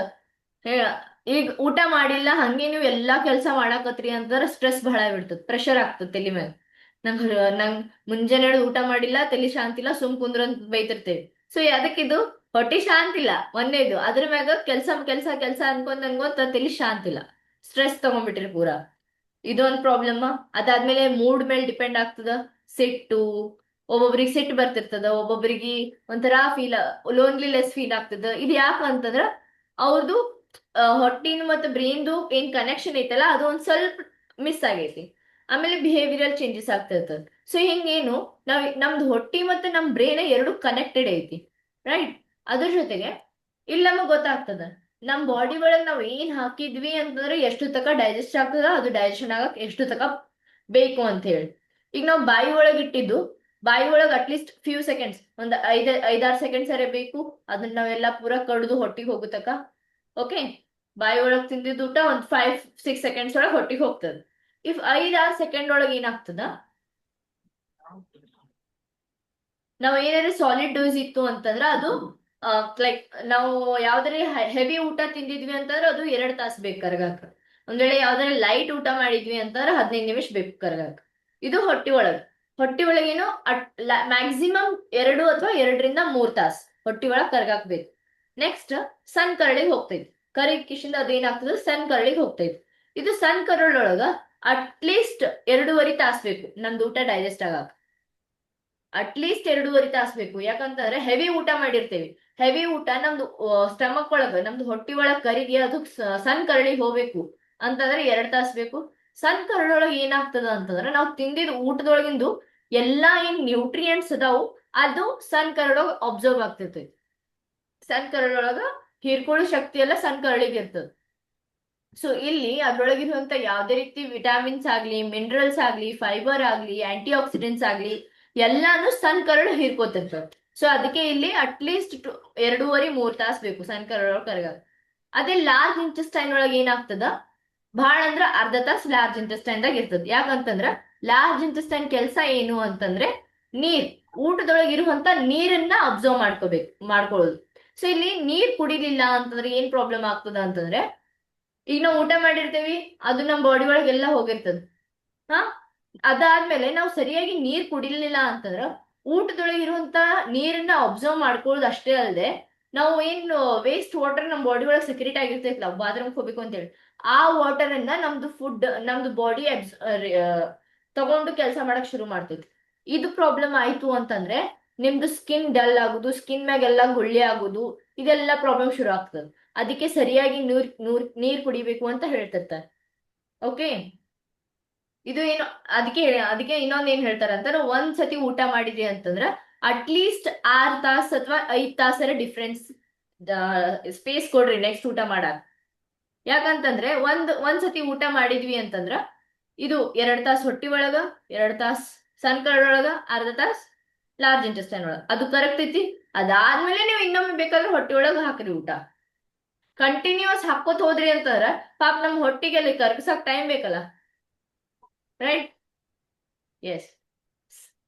ಈಗ ಊಟ ಮಾಡಿಲ್ಲ ಹಂಗೆ ನೀವು ಎಲ್ಲಾ ಕೆಲಸ ಮಾಡಾಕತ್ರಿ ಅಂತಂದ್ರೆ ಸ್ಟ್ರೆಸ್ ಬಹಳ ಬಿಡ್ತದೆ, ಪ್ರೆಷರ್ ಆಗ್ತದೆ ತಲೆ ಮೇಲೆ. ನಂಗ್ ಮುಂಜಾನೆ ಊಟ ಮಾಡಿಲ್ಲ, ತಲೆ ಶಾಂತಿ ಇಲ್ಲ, ಸುಮ್ ಕುಂದ್ರ ಅಂತ ಬೈತಿರ್ತೇವೆ. ಸೊ ಅದಕ್ಕಿದು ಹೊಟ್ಟೆ ಶಾಂತಿ ಇಲ್ಲ ಒಂದೇದು, ಅದ್ರ ಮ್ಯಾಗ ಕೆಲ್ಸ ಕೆಲ್ಸ ಕೆಲ್ಸ ಅನ್ಕೊಂತ ತಲೆ ಶಾಂತಿ ಇಲ್ಲ, ಸ್ಟ್ರೆಸ್ ತಗೊಂಡ್ಬಿಟ್ರಿ ಪೂರಾ. ಇದೊಂದು ಪ್ರಾಬ್ಲಮ್. ಅದಾದ್ಮೇಲೆ ಮೂಡ್ ಮೇಲೆ ಡಿಪೆಂಡ್ ಆಗ್ತದ. ಸಿಟ್ಟು, ಒಬ್ಬೊಬ್ರಿಗೆ ಸಿಟ್ಟು ಬರ್ತಿರ್ತದ, ಒಬ್ಬೊಬ್ರಿಗೆ ಒಂಥರ ಲೋನ್ಲಿನೆಸ್ ಫೀಲ್ ಆಗ್ತದ. ಇದು ಯಾಕೆ ಅಂತಂದ್ರ ಅವ್ರದ್ದು ಹೊಟ್ಟಿನ ಮತ್ತು ಬ್ರೈನ್ದು ಏನ್ ಕನೆಕ್ಷನ್ ಐತಲ್ಲ ಅದು ಒಂದ್ ಸ್ವಲ್ಪ ಮಿಸ್ ಆಗೈತಿ. ಆಮೇಲೆ ಬಿಹೇವಿಯರಲ್ ಚೇಂಜಸ್ ಆಗ್ತಾ ಇರ್ತದೆ. ಸೊ ಹಿಂಗೇನು ನಮ್ದು ಹೊಟ್ಟಿ ಮತ್ತೆ ನಮ್ ಬ್ರೈನ್ ಎರಡು ಕನೆಕ್ಟೆಡ್ ಐತಿ, ರೈಟ್? ಅದ್ರ ಜೊತೆಗೆ ಇಲ್ಲಿ ನಮಗ್ ಗೊತ್ತಾಗ್ತದ ನಮ್ ಬಾಡಿ ಒಳಗ್ ನಾವ್ ಏನ್ ಹಾಕಿದ್ವಿ ಅಂತಂದ್ರೆ ಎಷ್ಟು ತಕ ಡೈಜೆಸ್ಟ್ ಆಗ್ತದ, ಅದು ಡೈಜೆಷನ್ ಆಗಕ್ ಎಷ್ಟು ತಕ ಬೇಕು ಅಂತ ಹೇಳಿ. ಈಗ ನಾವು ಬಾಯಿ ಒಳಗ್ ಇಟ್ಟಿದ್ದು, ಬಾಯಿ ಒಳಗ್ ಅಟ್ಲೀಸ್ಟ್ ಫ್ಯೂ ಸೆಕೆಂಡ್ಸ್, ಒಂದ್ ಐದಾರು ಸೆಕೆಂಡ್ಸ್ ಅರೇ ಬೇಕು, ಅದನ್ನ ನಾವೆಲ್ಲ ಪೂರ ಕಡ್ದು ಹೊಟ್ಟಿಗೆ ಹೋಗುತ್ತಕ. ಓಕೆ, ಬಾಯಿ ಒಳಗ್ ತಿಂದಿದ್ದು ಊಟ ಒಂದ್ 5-6 ಸೆಕೆಂಡ್ಸ್ ಒಳಗೆ ಹೊಟ್ಟಿಗೆ ಹೋಗ್ತದೆ. ಇಫ್ 5-6 ಸೆಕೆಂಡ್ ಒಳಗೆ ಏನಾಗ್ತದ, ನಾವ್ ಏನಾದ್ರೆ ಸಾಲಿಡ್ ಡೋಸ್ ಇತ್ತು ಅಂತಂದ್ರೆ ಅದು ಲೈಕ್ ನಾವು ಯಾವ್ದಾರೆ ಹೆವಿ ಊಟ ತಿಂದಿದ್ವಿ ಅಂತಂದ್ರೆ ಅದು 2 ತಾಸು ಬೇಕು ಕರಗಾಕ. ಒಂದ್ ವೇಳೆ ಯಾವ್ದಾರೆ ಲೈಟ್ ಊಟ ಮಾಡಿದ್ವಿ ಅಂತಂದ್ರೆ 15 ನಿಮಿಷ ಬೇಕು ಕರಗಾಕ. ಇದು ಹೊಟ್ಟಿ ಒಳಗೇನು ಮ್ಯಾಕ್ಸಿಮಮ್ 2 ಅಥವಾ 2-3 ತಾಸು ಹೊಟ್ಟಿ ಒಳಗ್ ಕರ್ಗಾಕ್ ಬೇಕು. ನೆಕ್ಸ್ಟ್ ಸಣ್ಣ ಕರಳಿಗೆ ಹೋಗ್ತೈತಿ. ಕಿಶಿಂದ ಅದೇನಾಗ್ತದೆ, ಸಣ್ಣ ಕರಳಿಗೆ ಹೋಗ್ತೈತಿ. ಇದು ಸಣ್ಣ ಕರಳೊಳಗ ಅಟ್ಲೀಸ್ಟ್ 2.5 ತಾಸು ಬೇಕು ನಮ್ದು ಊಟ ಡೈಜೆಸ್ಟ್ ಆಗಾಕ. ಅಟ್ಲೀಸ್ಟ್ 2.5 ತಾಸು ಬೇಕು. ಯಾಕಂತಂದ್ರೆ ಹೆವಿ ಊಟ ಮಾಡಿರ್ತೇವಿ, ಹೆವಿ ಊಟ ನಮ್ದು ಸ್ಟಮಕ್ ಒಳಗ, ನಮ್ದು ಹೊಟ್ಟಿ ಒಳಗ್ ಕರಿಗಿ ಅದು ಸಣ್ಣ ಕರಳಿಗೆ ಹೋಗ್ಬೇಕು ಅಂತಂದ್ರೆ 2 ತಾಸು ಬೇಕು. ಸಣ್ಣ ಕರಳೊಳಗೆ ಏನಾಗ್ತದ ಅಂತಂದ್ರೆ ನಾವು ತಿಂದಿದ್ ಊಟದೊಳಗಿಂದು ಎಲ್ಲಾ ಏನ್ ನ್ಯೂಟ್ರಿಯೆಂಟ್ಸ್ ಅದಾವು ಅದು ಸಣ್ಣ ಕರಳೊಳಗ ಅಬ್ಸರ್ವ್ ಆಗ್ತಿರ್ತೈತಿ. ಸಣ್ಣ ಕರಳೊಳಗ ಹೀರ್ಕೊಳ್ಳೋ ಶಕ್ತಿ ಎಲ್ಲ ಸಣ್ಣ ಕರಳಿಗೆ ಇರ್ತದ. ಸೊ ಇಲ್ಲಿ ಅದ್ರೊಳಗಿರುವಂತ ಯಾವ್ದೇ ರೀತಿ ವಿಟಾಮಿನ್ಸ್ ಆಗ್ಲಿ, ಮಿನರಲ್ಸ್ ಆಗ್ಲಿ, ಫೈಬರ್ ಆಗ್ಲಿ, ಆಂಟಿ ಆಕ್ಸಿಡೆಂಟ್ಸ್ ಆಗ್ಲಿ ಎಲ್ಲಾನು ಸಣ್ಣ ಕರಳು ಹೀರ್ಕೋತಿರ್ತದೆ. ಸೊ ಅದಕ್ಕೆ ಇಲ್ಲಿ ಅಟ್ಲೀಸ್ಟ್ 2.5-3 ತಾಸು ಬೇಕು ಸಣ್ಣ ಕರಳೊಳಗೆ ಕರಗ. ಅದೇ ಲಾರ್ಜ್ ಇಂಟೆಸ್ಟೈನ್ ಒಳಗೆ ಏನಾಗ್ತದ, ಬಹಳ ಅಂದ್ರ ಅರ್ಧ ತಾಸು ಲಾರ್ಜ್ ಇಂಟೆಸ್ಟೈನ್ ದಾಗ ಇರ್ತದ. ಯಾಕಂತಂದ್ರ ಲಾರ್ಜ್ ಇಂಟೆಸ್ಟೈನ್ ಕೆಲಸ ಏನು ಅಂತಂದ್ರೆ ಊಟದೊಳಗೆ ಇರುವಂತ ನೀರನ್ನ ಅಬ್ಸರ್ವ್ ಮಾಡ್ಕೊಳ್ಳೋದು. ಸೊ ಇಲ್ಲಿ ನೀರ್ ಕುಡಿಲಿಲ್ಲ ಅಂತಂದ್ರೆ ಏನ್ ಪ್ರಾಬ್ಲಮ್ ಆಗ್ತದ ಅಂತಂದ್ರೆ, ಈಗ ನಾವು ಊಟ ಮಾಡಿರ್ತೇವಿ ಅದು ನಮ್ಮ ಬಾಡಿ ಒಳಗೆಲ್ಲ ಹೋಗಿರ್ತದ. ಹಾ, ಅದಾದ್ಮೇಲೆ ನಾವು ಸರಿಯಾಗಿ ನೀರ್ ಕುಡಿಲಿಲ್ಲ ಅಂತಂದ್ರ ಊಟದೊಳಗೆ ಇರುವಂತ ನೀರನ್ನ ಅಬ್ಸರ್ವ್ ಮಾಡ್ಕೊಳ್ಳೋದು ಅಷ್ಟೇ ಅಲ್ಲದೆ, ನಾವು ಏನು ವೇಸ್ಟ್ ವಾಟರ್ ನಮ್ಮ ಬಾಡಿ ಒಳಗೆ ಸೆಕ್ರೆಟ್ ಆಗಿರ್ತೈತಲ್ಲ, ಬಾತ್ರೂಮ್ ಹೋಗ್ಬೇಕು ಅಂತೇಳಿ, ಆ ವಾಟರ್ ಅನ್ನ ನಮ್ದು ಬಾಡಿ ತಗೊಂಡು ಕೆಲಸ ಮಾಡಕ್ ಶುರು ಮಾಡ್ತೈತಿ. ಇದು ಪ್ರಾಬ್ಲಮ್ ಆಯ್ತು ಅಂತಂದ್ರೆ ನಿಮ್ದು ಸ್ಕಿನ್ ಡಲ್ ಆಗುದು, ಸ್ಕಿನ್ ಮ್ಯಾಗೆಲ್ಲ ಗುಳ್ಳೆ ಆಗುದು, ಇದೆಲ್ಲ ಪ್ರಾಬ್ಲಮ್ ಶುರು ಆಗ್ತದೆ. ಅದಕ್ಕೆ ಸರಿಯಾಗಿ ನೀರ್ ಕುಡಿಬೇಕು ಅಂತ ಹೇಳ್ತಿರ್ತಾರೆ. ಓಕೆ, ಇದು ಏನು ಅದಕ್ಕೆ ಇನ್ನೊಂದ್ ಏನ್ ಹೇಳ್ತಾರ ಅಂತಂದ್ರೆ, ಒಂದ್ಸತಿ ಊಟ ಮಾಡಿದ್ರಿ ಅಂತಂದ್ರ ಅಟ್ಲೀಸ್ಟ್ 6 ತಾಸು ಅಥವಾ 5 ತಾಸರ ಡಿಫ್ರೆನ್ಸ್ ಸ್ಪೇಸ್ ಕೊಡ್ರಿ ನೆಕ್ಸ್ಟ್ ಊಟ ಮಾಡಾಕ. ಯಾಕಂತಂದ್ರೆ ಒಂದ್ಸತಿ ಊಟ ಮಾಡಿದ್ವಿ ಅಂತಂದ್ರ ಇದು 2 ತಾಸು ಹೊಟ್ಟಿ ಒಳಗ, 2 ತಾಸು ಸಣ್ಣ ಕರಳೊಳಗ, ಅರ್ಧ ತಾಸು ಲಾರ್ಜ್ ಇಂಟೆಸ್ಟೈನ್ ಒಳಗ, ಅದು ಕರೆಕ್ಟ್ ಐತಿ. ಅದಾದ್ಮೇಲೆ ನೀವು ಇನ್ನೊಮ್ಮೆ ಬೇಕಾದ್ರೆ ಹೊಟ್ಟಿ ಒಳಗ ಹಾಕ್ರಿ ಊಟ. ಕಂಟಿನ್ಯೂಸ್ ಹಾಕೋತ್ ಹೋದ್ರಿ ಅಂತಂದ್ರ ಪಾಪ ನಮ್ ಹೊಟ್ಟಿಗೆ ಕರ್ಗಸಕ್ ಟೈಮ್ ಬೇಕಲ್ಲ, right? Yes.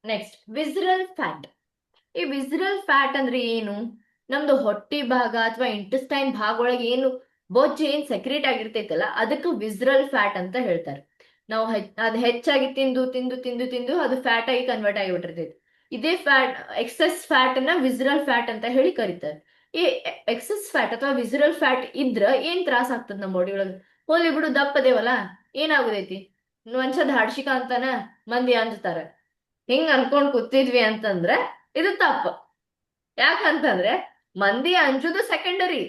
Next visceral fat. ಈ ವಿಸರಲ್ ಫ್ಯಾಟ್ ಅಂದ್ರೆ ಏನು? ನಮ್ದು ಹೊಟ್ಟಿ ಭಾಗ ಅಥವಾ ಇಂಟೆಸ್ಟೈನ್ ಭಾಗ ಒಳಗೆ ಏನು ಬೊಜ್ಜು ಏನ್ ಸೆಕ್ರೇಟ್ ಆಗಿರ್ತೈತಲ್ಲ ಅದಕ್ಕೆ ವಿಸ್ರಲ್ ಫ್ಯಾಟ್ ಅಂತ ಹೇಳ್ತಾರೆ. ನಾವು ಅದ್ ಹೆಚ್ಚಾಗಿ ತಿಂದು ತಿಂದು ತಿಂದು ತಿಂದು ಅದು ಫ್ಯಾಟ್ ಆಗಿ ಕನ್ವರ್ಟ್ ಆಗಿಬಿಟ್ಟಿರ್ತೈತಿ. ಇದೇ ಫ್ಯಾಟ್ ಎಕ್ಸೆಸ್ ಫ್ಯಾಟ್ ಅನ್ನ ವಿಸ್ರಲ್ ಫ್ಯಾಟ್ ಅಂತ ಹೇಳಿ ಕರೀತಾರೆ. ಈ ಎಕ್ಸೆಸ್ ಫ್ಯಾಟ್ ಅಥವಾ ವಿಸ್ರಲ್ ಫ್ಯಾಟ್ ಇದ್ರ ಏನ್ ತ್ರಾಸ ಆಗ್ತದ ನಮ್ಮ ಬಾಡಿ ಒಳಗ? ಹೋಲಿ ಬಿಡು, ದಪ್ಪದೇವಲ್ಲ, ಏನಾಗುದೈತಿ? ಮನ್ಷದ್ ಹಾಡ್ಸಿಕ ಅಂತಾನ ಮಂದಿ ಅಂತಾರ. ಹಿಂಗ್ ಅನ್ಕೊಂಡ್ ಕೂತಿದ್ವಿ ಅಂತಂದ್ರೆ ಇದು ತಪ್ಪು. ಯಾಕಂತಂದ್ರೆ ಮಂದಿ ಅಂಜುದು ಸೆಕೆಂಡರಿ.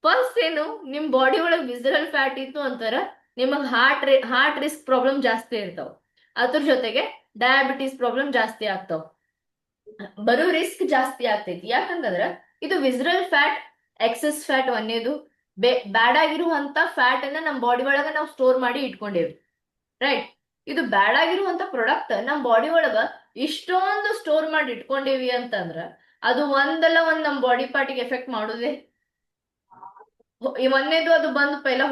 ಫಸ್ಟ್ ಏನು, ನಿಮ್ ಬಾಡಿ ಒಳಗ್ ವಿಸರಲ್ ಫ್ಯಾಟ್ ಇತ್ತು ಅಂತಾರ ನಿಮಗ್ ಹಾರ್ಟ್ ರಿಸ್ಕ್ ಪ್ರಾಬ್ಲಮ್ ಜಾಸ್ತಿ ಇರ್ತಾವ. ಅದ್ರ ಜೊತೆಗೆ ಡಯಾಬಿಟಿಸ್ ಪ್ರಾಬ್ಲಮ್ ಜಾಸ್ತಿ ಆಗ್ತಾವ, ಬರೋ ರಿಸ್ಕ್ ಜಾಸ್ತಿ ಆಗ್ತೈತಿ. ಯಾಕಂತಂದ್ರ ಇದು ವಿಸರಲ್ ಫ್ಯಾಟ್, ಎಕ್ಸೆಸ್ ಫ್ಯಾಟ್ ಒಂದೇದು. ಬ್ಯಾಡ್ ಆಗಿರುವಂತ ಫ್ಯಾಟ್ ಅನ್ನ ನಮ್ ಬಾಡಿ ಒಳಗ ನಾವು ಸ್ಟೋರ್ ಮಾಡಿ ಇಟ್ಕೊಂಡೇವಿ, ರೈಟ್? ಇದು ಬ್ಯಾಡ್ ಆಗಿರುವಂತ ಪ್ರಾಡಕ್ಟ್ ನಮ್ ಬಾಡಿ ಒಳಗ ಇಷ್ಟೊಂದು ಸ್ಟೋರ್ ಮಾಡಿ ಇಟ್ಕೊಂಡೇವಿ ಅಂತಂದ್ರ ಅದು ಒಂದಲ್ಲ ಒಂದ್ ನಮ್ ಬಾಡಿ ಪಾರ್ಟಿಗೆ ಎಫೆಕ್ಟ್ ಮಾಡುದೇ. ಈ ಮೊನ್ನೆದು ಅದು ಬಂದು ಪೈಲ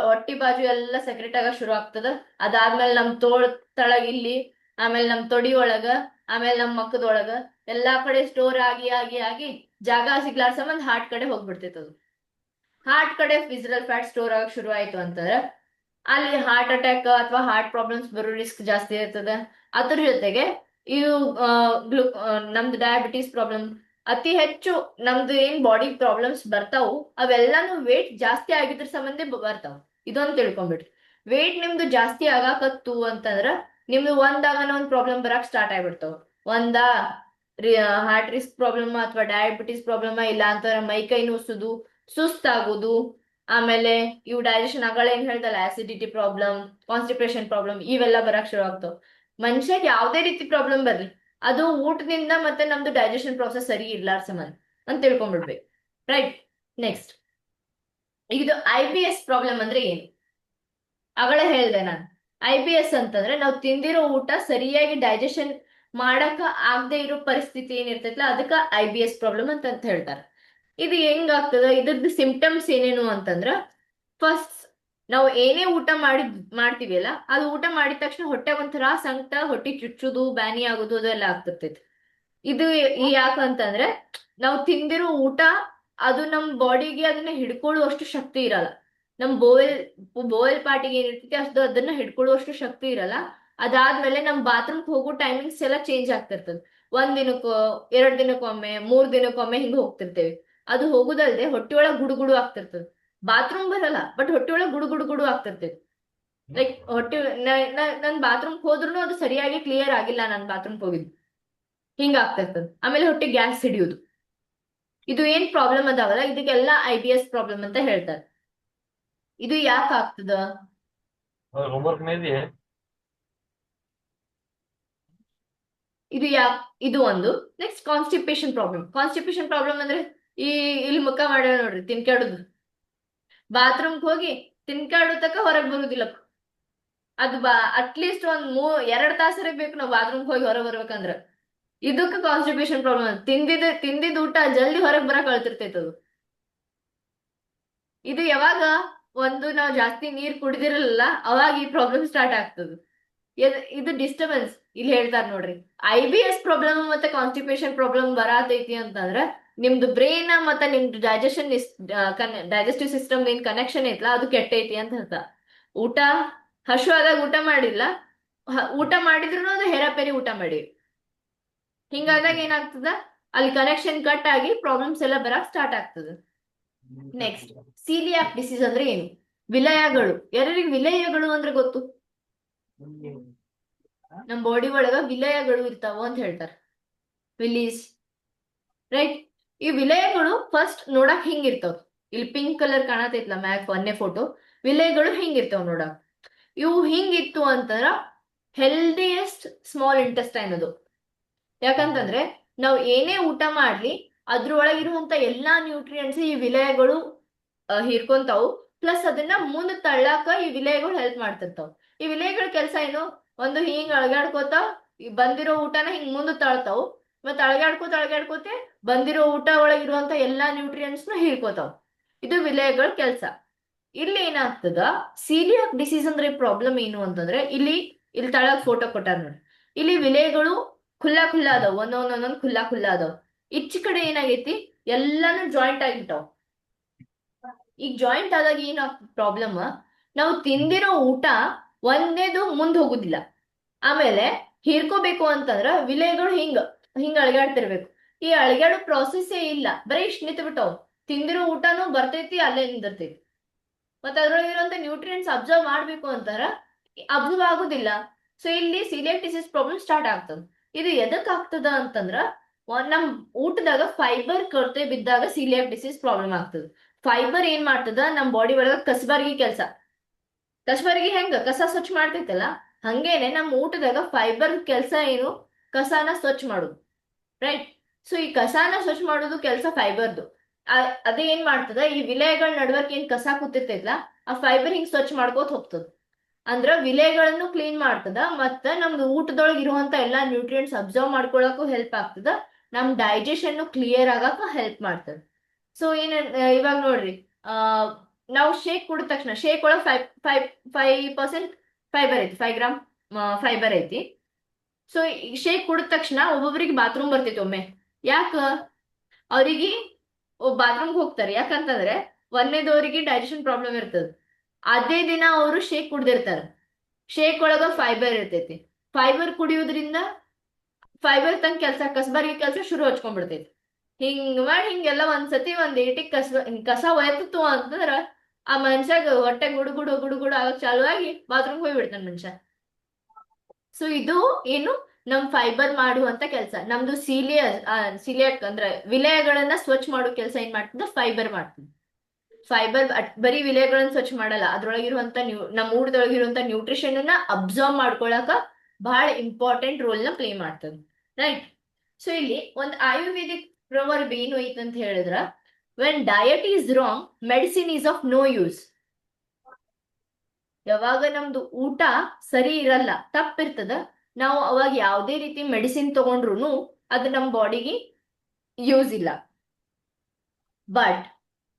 ಹೊಟ್ಟಿ ಬಾಜು ಎಲ್ಲ ಸೆಕ್ರೆಟ್ ಆಗ ಶುರು ಆಗ್ತದ. ಅದಾದ್ಮೇಲೆ ನಮ್ ತೋಳ್ ತಳಗ್ ಇಲ್ಲಿ, ಆಮೇಲೆ ನಮ್ ತೊಡಿ ಒಳಗ, ಆಮೇಲೆ ನಮ್ ಮಕ್ಕದೊಳಗ ಎಲ್ಲಾ ಕಡೆ ಸ್ಟೋರ್ ಆಗಿ ಆಗಿ ಆಗಿ ಜಾಗ ಸಿಗ್ಲಾರ ಸಂಬಂಧ ಹಾರ್ಟ್ ಕಡೆ ಹೋಗ್ಬಿಡ್ತೈತೆ. ಅದು ಹಾರ್ಟ್ ಕಡೆ ವಿಸರಲ್ ಫ್ಯಾಟ್ ಸ್ಟೋರ್ ಆಗಕ್ ಶುರು ಆಯ್ತು ಅಂತಂದ್ರೆ ಅಲ್ಲಿ ಹಾರ್ಟ್ ಅಟ್ಯಾಕ್ ಅಥವಾ ಹಾರ್ಟ್ ಪ್ರಾಬ್ಲಮ್ಸ್ ಬರೋ ರಿಸ್ಕ್ ಜಾಸ್ತಿ ಇರ್ತದೆ. ಅದ್ರ ಜೊತೆಗೆ ಇವು ನಮ್ದು ಡಯಾಬಿಟಿಸ್ ಪ್ರಾಬ್ಲಮ್ ಅತಿ ಹೆಚ್ಚು, ನಮ್ದು ಏನ್ ಬಾಡಿ ಪ್ರಾಬ್ಲಮ್ಸ್ ಬರ್ತಾವು ಅವೆಲ್ಲಾನು ವೇಟ್ ಜಾಸ್ತಿ ಆಗಿದ್ರ ಸಂಬಂಧ ಬರ್ತಾವ. ಇದೊಂದು ತಿಳ್ಕೊಂಡ್ಬಿಟ್ರಿ. ವೇಟ್ ನಿಮ್ದು ಜಾಸ್ತಿ ಆಗಾಕತ್ತು ಅಂತಂದ್ರ ನಿಮ್ದು ಒಂದಾಗನ ಒಂದ್ ಪ್ರಾಬ್ಲಮ್ ಬರಕ್ ಸ್ಟಾರ್ಟ್ ಆಗ್ಬಿಡ್ತಾವ. ಒಂದಾ ಹಾರ್ಟ್ ರಿಸ್ಕ್ ಪ್ರಾಬ್ಲಮ್ ಅಥವಾ ಡಯಾಬಿಟಿಸ್ ಪ್ರಾಬ್ಲಮ್, ಇಲ್ಲ ಅಂತಂದ್ರೆ ಮೈ ಕೈ ನುಸುದು, ಸುಸ್ತಾಗುದು, ಆಮೇಲೆ ಇವು ಡೈಜೆಷನ್ ಆಗಲ್ಲ ಏನ್ ಹೇಳ್ದಲ್ಲ, ಆಸಿಡಿಟಿ ಪ್ರಾಬ್ಲಮ್, ಕಾನ್ಸ್ಟಿಪೇಷನ್ ಪ್ರಾಬ್ಲಮ್, ಇವೆಲ್ಲ ಬರಕ್ ಶುರು ಆಗ್ತಾವ. ಮನುಷ್ಯಗೆ ಯಾವ್ದೇ ರೀತಿ ಪ್ರಾಬ್ಲಮ್ ಬರ್ಲಿ ಅದು ಊಟದಿಂದ ಮತ್ತೆ ನಮ್ದು ಡೈಜೆಷನ್ ಪ್ರಾಸೆಸ್ ಸರಿ ಇರ್ಲಾರ ಸಂಬಂಧ ಅಂತ ತಿಳ್ಕೊಂಡ್ಬಿಡ್ಬೇಕು, ರೈಟ್? ನೆಕ್ಸ್ಟ್, ಇದು IBS ಪ್ರಾಬ್ಲಮ್ ಅಂದ್ರೆ ಏನು? ಅವಳೇ ಹೇಳ್ದೆ ನಾನು. IBS ಅಂತಂದ್ರೆ ನಾವು ತಿಂದಿರೋ ಊಟ ಸರಿಯಾಗಿ ಡೈಜೆಷನ್ ಮಾಡಕ ಆಗದೆ ಇರೋ ಪರಿಸ್ಥಿತಿ ಏನಿರ್ತೈತಲ್ಲ ಅದಕ್ಕ IBS ಪ್ರಾಬ್ಲಮ್ ಅಂತ ಹೇಳ್ತಾರೆ. ಇದು ಹೆಂಗ್ ಆಗ್ತದ, ಇದ್ರದ್ದು ಸಿಂಪ್ಟಮ್ಸ್ ಏನೇನು ಅಂತಂದ್ರ, ಫಸ್ಟ್ ನಾವು ಏನೇ ಊಟ ಮಾಡ್ತೀವಲ್ಲ ಅದು ಊಟ ಮಾಡಿದ ತಕ್ಷಣ ಹೊಟ್ಟೆ ಒಂಥರ ಸಂಕಟ, ಹೊಟ್ಟೆ ಚುಚ್ಚುದು, ಬ್ಯಾನಿ ಆಗುದು ಅದೆಲ್ಲ ಆಗ್ತಿರ್ತೈತಿ. ಇದು ಯಾಕಂತಂದ್ರೆ ನಾವು ತಿಂದಿರೋ ಊಟ ಅದು ನಮ್ ಬಾಡಿಗೆ ಅದನ್ನ ಹಿಡ್ಕೊಳ್ಳುವಷ್ಟು ಶಕ್ತಿ ಇರಲ್ಲ. ನಮ್ ಬೋವೆಲ್ ಪಾರ್ಟಿಗೆ ಏನಿರ್ತೈತಿ ಅಷ್ಟು ಅದನ್ನ ಹಿಡ್ಕೊಳ್ಳುವಷ್ಟು ಶಕ್ತಿ ಇರಲ್ಲ. ಅದಾದ್ಮೇಲೆ ನಮ್ ಬಾತ್ರೂಮ್ ಹೋಗೋ ಟೈಮಿಂಗ್ಸ್ ಎಲ್ಲ ಚೇಂಜ್ ಆಗ್ತಿರ್ತದೆ. 1 ದಿನಕ್ಕೋ 2 ದಿನಕ್ಕೊಮ್ಮೆ 3 ದಿನಕ್ಕೊಮ್ಮೆ ಹಿಂಗ ಹೋಗ್ತಿರ್ತೇವೆ. ಅದು ಹೋಗುದಲ್ದೆ ಹೊಟ್ಟೆ ಒಳಗ್ ಗುಡುಗುಡು ಆಗ್ತಿರ್ತದೆ. ಬಾತ್ರೂಮ್ ಬರಲ್ಲ, ಬಟ್ ಹೊಟ್ಟೆ ಒಳಗ್ ಗುಡುಗುಡು ಆಗ್ತಿರ್ತೈತಿ. ಲೈಕ್ ಹೊಟ್ಟೆ ನನ್ ಬಾತ್ರೂಮ್ ಹೋದ್ರು ಅದು ಸರಿಯಾಗಿ ಕ್ಲಿಯರ್ ಆಗಿಲ್ಲ, ನನ್ ಬಾತ್ರೂಮ್ ಹೋಗಿದ್ದು ಹಿಂಗ ಆಗ್ತಿರ್ತದ. ಆಮೇಲೆ ಹೊಟ್ಟೆ ಗ್ಯಾಸ್ ಹಿಡಿಯುದು. ಇದು ಏನ್ ಪ್ರಾಬ್ಲಮ್ ಅದಾವಲ್ಲ ಇದಕ್ಕೆಲ್ಲ IBS ಪ್ರಾಬ್ಲಮ್ ಅಂತ ಹೇಳ್ತಾರೆ. ಇದು ಯಾಕೆ ಆಗ್ತದ? ಇದು ಒಂದು. Next, constipation problem. Constipation problem ಅಂದ್ರೆ ಇಲ್ಲಿ ಮುಖ ಮಾಡ್ಯಾವ ನೋಡ್ರಿ, ತಿನ್ಕಾಡುದು. ಬಾತ್ರೂಮ್ಗೆ ಹೋಗಿ ತಿನ್ಕಾಡು ತಕ ಹೊರಗೆ ಬರುದಿಲ್ಲ. ಅದು ಅಟ್ಲೀಸ್ಟ್ ಒಂದ್ 2 ತಾಸರೇ ಬೇಕು ನಾವು ಬಾತ್ರೂಮ್ಗೆ ಹೋಗಿ ಹೊರಗೆ ಬರ್ಬೇಕಂದ್ರ. ಇದಕ್ಕೆ ಕಾನ್ಸ್ಟಿಪೇಷನ್ ಪ್ರಾಬ್ಲಮ್. ತಿಂದಿದ್ ಊಟ ಜಲ್ದಿ ಹೊರಗೆ ಬರಕ್ ಅಳ್ತಿರ್ತೈತೆ ಅದು. ಇದು ಯಾವಾಗ ನಾವು ಜಾಸ್ತಿ ನೀರ್ ಕುಡಿದಿರಲ್ಲ ಅವಾಗ ಈ ಪ್ರಾಬ್ಲಮ್ ಸ್ಟಾರ್ಟ್ ಆಗ್ತದೆ. ಇದು ಡಿಸ್ಟರ್ಬೆನ್ಸ್ ಇಲ್ಲಿ ಹೇಳ್ತಾರ ನೋಡ್ರಿ. IBS ಪ್ರಾಬ್ಲಮ್ ಮತ್ತೆ ಕಾನ್ಸ್ಟಿಪೇಷನ್ ಪ್ರಾಬ್ಲಮ್ ಬರತೈತಿ ಅಂತಂದ್ರ ನಿಮ್ದು ಬ್ರೈನ್ ಮತ್ತೆ ನಿಮ್ದು ಡೈಜೆಸ್ಟಿವ್ ಸಿಸ್ಟಮ್ ಏನ್ ಕನೆಕ್ಷನ್ ಐತ್ಲಾ ಅದು ಕೆಟ್ಟೈತಿ ಅಂತ ಅರ್ಥ. ಊಟ ಹಶುವಾದಾಗ ಊಟ ಮಾಡಿಲ್ಲ, ಊಟ ಮಾಡಿದ್ರು ಅದು ಹೇರಾಪೇರಿ ಊಟ ಮಾಡಿ, ಹಿಂಗಾದಾಗ ಏನಾಗ್ತದ, ಅಲ್ಲಿ ಕನೆಕ್ಷನ್ ಕಟ್ ಆಗಿ ಪ್ರಾಬ್ಲಮ್ಸ್ ಎಲ್ಲ ಬರಕ್ ಸ್ಟಾರ್ಟ್ ಆಗ್ತದೆ. ನೆಕ್ಸ್ಟ್, ಸೀಲಿಯಾಕ್ ಡಿಸೀಸ್ ಅಂದ್ರೆ ಏನು? ವಿಲಯಗಳು. ಯಾರಿಗೆ ವಿಲಯಗಳು ಅಂದ್ರೆ ಗೊತ್ತು? ನಮ್ ಬಾಡಿ ಒಳಗ ವಿಲಯಗಳು ಇರ್ತಾವ ಅಂತ ಹೇಳ್ತಾರೆ, ವಿಲೀಸ್, ರೈಟ್? ಈ ವಿಲಯಗಳು ಫಸ್ಟ್ ನೋಡಕ್ ಹಿಂಗಿರ್ತಾವ. ಇಲ್ಲಿ ಪಿಂಕ್ ಕಲರ್ ಕಾಣತೈತ್ಲ ಮ್ಯಾಕ್ ಒಂದೇ ಫೋಟೋ, ವಿಲಯಗಳು ಹಿಂಗಿರ್ತಾವ ನೋಡಕ್. ಇವು ಹಿಂಗಿತ್ತು ಅಂತಂದ್ರ ಹೆಲ್ದಿಯೆಸ್ಟ್ ಸ್ಮಾಲ್ ಇಂಟೆಸ್ಟೈನ್ ಅದು. ಯಾಕಂತಂದ್ರೆ ನಾವು ಏನೇ ಊಟ ಮಾಡ್ಲಿ ಅದ್ರೊಳಗಿರುವಂತ ಎಲ್ಲಾ ನ್ಯೂಟ್ರಿಯೆಂಟ್ಸ್ ಈ ವಿಲಯಗಳು ಹೀರ್ಕೊಂತಾವು. ಪ್ಲಸ್ ಅದನ್ನ ಮುಂದೆ ತಳ್ಳಾಕ ಈ ವಿಲಯಗಳು ಹೆಲ್ಪ್ ಮಾಡ್ತಿರ್ತಾವ. ಈ ವಿಲಯಗಳ ಕೆಲಸ ಏನು? ಒಂದು ಹಿಂಗ್ ಅಳಗಾಡ್ಕೋತ ಬಂದಿರೋ ಊಟನ ಹಿಂಗ್ ಮುಂದೆ ತಳ್ತಾವ್, ಮತ್ತೆ ಅಳಗಾಡ್ಕೋತೆ ಬಂದಿರೋ ಊಟ ಒಳಗಿರುವಂತ ಎಲ್ಲಾ ನ್ಯೂಟ್ರಿಯೆಂಟ್ಸ್ ನ ಹೀರ್ಕೋತಾವ್. ಇದು ವಿಲಯಗಳ ಕೆಲಸ. ಇಲ್ಲಿ ಏನಾಗ್ತದ, ಸೀಲಿಯಾಕ್ ಡಿಸೀಸ್ ಅಂದ್ರೆ ಪ್ರಾಬ್ಲಮ್ ಏನು ಅಂತಂದ್ರೆ ಇಲ್ಲಿ ತಳಗ್ ಫೋಟೋ ಕೊಟ್ಟಾರ ನೋಡಿ. ಇಲ್ಲಿ ವಿಲಯಗಳು ಖುಲ್ಲಾ ಅದಾವ, ಒಂದೊಂದೊಂದೊಂದ್ ಖುಲ್ಲಾ ಅದಾವ. ಈಚೆ ಕಡೆ ಏನಾಗೈತಿ, ಎಲ್ಲಾನು ಜಾಯಿಂಟ್ ಆಗಿರ್ತಾವ. ಈಗ ಜಾಯಿಂಟ್ ಆದಾಗ ಏನಾಗ್ತದೆ ಪ್ರಾಬ್ಲಮ್, ನಾವು ತಿಂದಿರೋ ಊಟ ಒಂದೇದು ಮುಂದೆ ಹೋಗುದಿಲ್ಲ. ಆಮೇಲೆ ಹೀರ್ಕೋಬೇಕು ಅಂತಂದ್ರ ವಿಲೆಗಳು ಹಿಂಗ ಅಳಿಗಾಡ್ತಿರ್ಬೇಕು. ಈ ಅಳಿಗಾಡೋ ಪ್ರಾಸೆಸ್ಸೇ ಇಲ್ಲ, ಬರೀ ಇಷ್ಟ ನಿಂತು ಬಿಟ್ಟವು. ತಿಂದಿರೋ ಊಟನೂ ಬರ್ತೈತಿ, ಅಲ್ಲೇ ನಿಂದಿರ್ತೈತಿ. ಮತ್ತೆ ಅದ್ರೊಳಗಿರುವಂತ ನ್ಯೂಟ್ರಿಯೆಂಟ್ಸ್ ಅಬ್ಸರ್ವ್ ಮಾಡ್ಬೇಕು ಅಂತಾರ, ಅಬ್ಸರ್ವ್ ಆಗುದಿಲ್ಲ. ಸೊ ಇಲ್ಲಿ ಸಿಲಿಯಾಕ್ ಡಿಸೀಸ್ ಪ್ರಾಬ್ಲಮ್ ಸ್ಟಾರ್ಟ್ ಆಗ್ತದ. ಇದು ಎದಕ್ ಆಗ್ತದ ಅಂತಂದ್ರ ನಮ್ ಊಟದಾಗ ಫೈಬರ್ ಕೊರತೆ ಬಿದ್ದಾಗ ಸಿಲಿಯಾಕ್ ಡಿಸೀಸ್ ಪ್ರಾಬ್ಲಮ್ ಆಗ್ತದ. ಫೈಬರ್ ಏನ್ ಮಾಡ್ತದ, ನಮ್ ಬಾಡಿ ಒಳಗ ಕಸಬಾರ್ಗಿ ಕೆಲಸ. ಕಸಬಾರ್ಗಿ ಹೆಂಗ ಕಸ ಸ್ವಚ್ಛ ಮಾಡ್ತೈತಲ್ಲ, ಹಂಗೇನೆ ನಮ್ ಊಟದಾಗ ಫೈಬರ್ ಕೆಲಸ ಏನು, ಕಸಾನ ಸ್ವಚ್ಛ ಮಾಡುದು. ರೈಟ್. ಸೊ ಈ ಕಸಾನ ಸ್ವಚ್ಛ ಮಾಡೋದು ಕೆಲಸ ಫೈಬರ್ದು. ಅದೇ ಏನ್ ಮಾಡ್ತದ, ಈ ವಿಲೆಗಳ ನಡ್ವರ್ಕ್ ಏನ್ ಕಸ ಕೂತಿರ್ತೈತಲ್ಲ, ಆ ಫೈಬರ್ ಹಿಂಗ್ ಸ್ವಚ್ಛ ಮಾಡ್ಕೋತ ಹೋಗ್ತದ. ಅಂದ್ರ ವಿಲೆಗಳನ್ನು ಕ್ಲೀನ್ ಮಾಡ್ತದ, ಮತ್ತ ನಮ್ದು ಊಟದೊಳಗೆ ಇರುವಂತ ಎಲ್ಲಾ ನ್ಯೂಟ್ರಿಯೆಂಟ್ಸ್ ಅಬ್ಸರ್ವ್ ಮಾಡ್ಕೊಳಕ್ಕೂ ಹೆಲ್ಪ್ ಆಗ್ತದ, ನಮ್ ಡೈಜೆಷನ್ ಕ್ಲಿಯರ್ ಆಗಕ್ಕ ಹೆಲ್ಪ್ ಮಾಡ್ತದ. ಸೊ ಇವಾಗ ನೋಡ್ರಿ, ಆ ನಾವು ಶೇಕ್ ಕುಡಿದ ತಕ್ಷಣ, ಶೇಕ್ ಒಳಗೆ 5% ಫೈಬರ್ ಐತಿ, 5 ಗ್ರಾಮ್ ಫೈಬರ್ ಐತಿ. ಸೊ ಈ ಶೇಕ್ ಕುಡಿದ ತಕ್ಷಣ ಒಬ್ಬೊಬ್ರಿಗೆ ಬಾತ್ರೂಮ್ ಬರ್ತೈತಿ ಒಮ್ಮೆ. ಯಾಕ? ಅವ್ರಿಗೆ ಬಾತ್ರೂಮ್ಗೆ ಹೋಗ್ತಾರೆ, ಯಾಕಂತಂದ್ರೆ ಒಂದನೇದವರಿಗೆ ಡೈಜೆಷನ್ ಪ್ರಾಬ್ಲಮ್ ಇರ್ತದ. ಅದೇ ದಿನ ಅವರು ಶೇಕ್ ಕುಡ್ದಿರ್ತಾರ. ಶೇಕ್ ಒಳಗ ಫೈಬರ್ ಇರ್ತೈತಿ. ಫೈಬರ್ ಕುಡಿಯೋದ್ರಿಂದ ಫೈಬರ್ ತನ್ನ ಕೆಲಸ, ಕಸಬಾರಿಗೆ ಕೆಲಸ ಶುರು ಹಚ್ಕೊಂಡ್ಬಿಡ್ತೈತಿ. ಹಿಂಗ್ ಮಾಡಿ ಹಿಂಗೆಲ್ಲ ಒಂದ್ಸತಿ ಒಂದ್ ಏಟಿಗೆ ಕಸ ಒಯ್ತು ಅಂತಂದ್ರ ಆ ಮನುಷ್ಯಾಗ ಹೊಟ್ಟೆ ಗುಡುಗುಡು ಗುಡುಗುಡು ಆಗಕ್ ಚಾಲು ಆಗಿ ಬಾತ್ರೂಮ್ ಹೋಗ್ಬಿಡ್ತಾನ ಮನುಷ್ಯ. ಸೊ ಇದು ಏನು, ನಮ್ ಫೈಬರ್ ಮಾಡುವಂತ ಕೆಲಸ. ನಮ್ದು ಸಿಲಿಯಾಕ್ ಅಂದ್ರೆ ವಿಲೆಯಗಳನ್ನ ಸ್ವಚ್ಛ ಮಾಡೋ ಕೆಲಸ ಏನ್ ಮಾಡ್ತದ, ಫೈಬರ್ ಮಾಡ್ತದೆ. ಫೈಬರ್ ಬರೀ ವಿಲೆಗಳನ್ನ ಸ್ವಚ್ಛ ಮಾಡಲ್ಲ, ಅದ್ರೊಳಗಿರುವಂತ ನಮ್ಮ ಊಟದೊಳಗಿರುವಂತ ನ್ಯೂಟ್ರಿಷನ್ ಅನ್ನ ಅಬ್ಸರ್ವ್ ಮಾಡ್ಕೊಳಕ ಬಹಳ ಇಂಪಾರ್ಟೆಂಟ್ ರೋಲ್ ನ ಪ್ಲೇ ಮಾಡ್ತದೆ. ರೈಟ್. ಸೊ ಇಲ್ಲಿ ಒಂದು ಆಯುರ್ವೇದಿಕ್ ಪ್ರೊವರ್ಬ್ ಏನು ಐತೆ ಅಂತ ಹೇಳಿದ್ರ, when diet is wrong medicine is of no use. ಯಾವಾಗ ನಮ್ದು ಊಟ ಸರಿ ಇರಲ್ಲ, ತಪ್ಪಿರ್ತದ, ನಾವು ಅವಾಗ ಯಾವುದೇ ರೀತಿ ಮೆಡಿಸಿನ್ ತಗೊಂಡ್ರು ಅದು ನಮ್ಮ ಬಾಡಿಗೆ ಯೂಸ್ ಇಲ್ಲ. But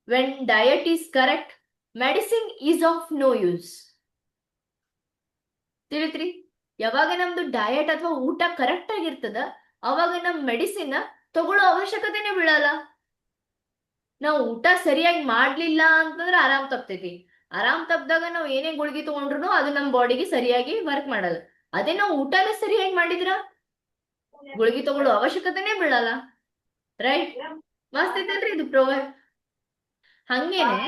when diet is correct medicine is of no use. ತಿಳಿತ್ರಿ? ಯಾವಾಗ ನಮ್ದು ಡಯಟ್ ಅಥವಾ ಊಟ ಕರೆಕ್ಟ್ ಆಗಿರ್ತದ, ಅವಾಗ ನಮ್ ಮೆಡಿಸಿನ್ ತಗೊಳ್ಳೋ ಅವಶ್ಯಕತೆನೆ ಬೀಳಲ್ಲ. ನಾವು ಊಟ ಸರಿಯಾಗಿ ಮಾಡ್ಲಿಲ್ಲ ಅಂತಂದ್ರೆ ಆರಾಮ್ ತಪ್ತೈತಿ. ಆರಾಮ್ ತಪ್ಪಿದಾಗ ನಾವು ಏನೇ ಗುಳಿಗೆ ತಗೊಂಡ್ರು ಅದು ನಮ್ಮ ಬಾಡಿಗೆ ಸರಿಯಾಗಿ ವರ್ಕ್ ಮಾಡಲ್ಲ. ಅದೇ ನಾವು ಊಟನ ಸರಿಯಾಗಿ ಮಾಡಿದ್ರ ಗುಳಿಗೆ ತಗೊಳ್ಳೋ ಅವಶ್ಯಕತೆನೇ ಬೀಳಲ್ಲ. ರೈಟ್? ಮಸ್ತ್ ಐತಲ್ರಿ ಇದು ಪ್ರೊವರ್ಬ್. ಹಂಗೇನೆ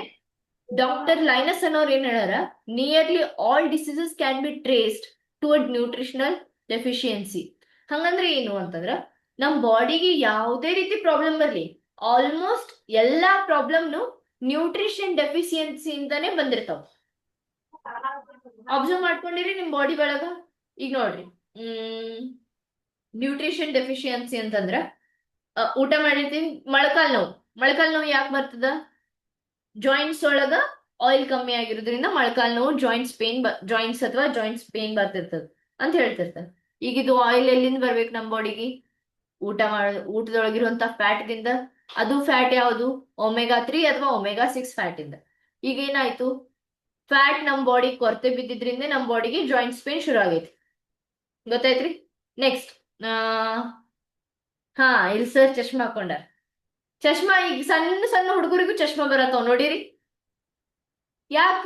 ಡಾಕ್ಟರ್ ಲೈನಸ್ ಅನ್ನೋರು ಏನ್ ಹೇಳ್ಯಾರ, nearly all diseases can be traced to a nutritional deficiency. ಹಂಗಂದ್ರೆ ಏನು ಅಂತಂದ್ರ, ನಮ್ ಬಾಡಿಗೆ ಯಾವುದೇ ರೀತಿ ಪ್ರಾಬ್ಲಮ್ ಬರ್ಲಿ, ಆಲ್ಮೋಸ್ಟ್ ಎಲ್ಲಾ ಪ್ರಾಬ್ಲಮ್ನು ನ್ಯೂಟ್ರಿಷನ್ ಡೆಫಿಷಿಯನ್ಸಿ ಇಂದಾನೆ ಬಂದಿರ್ತಾವ. ಅಬ್ಸರ್ವ್ ಮಾಡ್ಕೊಂಡಿರಿ ನಿಮ್ ಬಾಡಿ ಒಳಗ. ಈಗ ನೋಡ್ರಿ, ನ್ಯೂಟ್ರಿಷನ್ ಡೆಫಿಷಿಯನ್ಸಿ ಅಂತಂದ್ರ ಊಟ ಮಾಡಿರ್ತೀವಿ, ಮೊಳಕಾಲ್ ನೋವು ಯಾಕೆ ಬರ್ತದ? ಜಾಯಿಂಟ್ಸ್ ಒಳಗ ಆಯಿಲ್ ಕಮ್ಮಿ ಆಗಿರೋದ್ರಿಂದ ಮೊಳಕಾಲ್ ನೋವು, ಜಾಯಿಂಟ್ಸ್ ಅಥವಾ ಜಾಯಿಂಟ್ಸ್ ಪೇನ್ ಬರ್ತಿರ್ತದ ಅಂತ ಹೇಳ್ತಿರ್ತಾರೆ. ಈಗ ಇದು ಆಯಿಲ್ ಎಲ್ಲಿಂದ ಬರ್ಬೇಕು ನಮ್ ಬಾಡಿಗೆ? ಊಟದೊಳಗಿರುವಂತ ಫ್ಯಾಟ್ ದಿಂದ. ಅದು ಫ್ಯಾಟ್ ಯಾವುದು? ಒಮೆಗಾ 3 ಅಥವಾ ಒಮೆಗಾ 6 ಫ್ಯಾಟ್ ಇಂದ. ಈಗ ಏನಾಯ್ತು, ಫ್ಯಾಟ್ ನಮ್ ಬಾಡಿ ಕೊರತೆ ಬಿದ್ದಿದ್ರಿಂದ ನಮ್ ಬಾಡಿಗೆ ಜಾಯಿಂಟ್ಸ್ ಪೇನ್ ಶುರು ಆಗೈತಿ. ಗೊತ್ತಾಯ್ತ್ರಿ? ನೆಕ್ಸ್ಟ್, ಇಲ್ಲಿ ಸರ್ ಚಶ್ಮಾ ಹಾಕೊಂಡಾರ. ಚಶ್ಮಾ ಈಗ ಸಣ್ಣ ಸಣ್ಣ ಹುಡುಗರಿಗೂ ಚಶ್ಮಾ ಬರತ್ತವ್ ನೋಡಿರಿ. ಯಾಕ?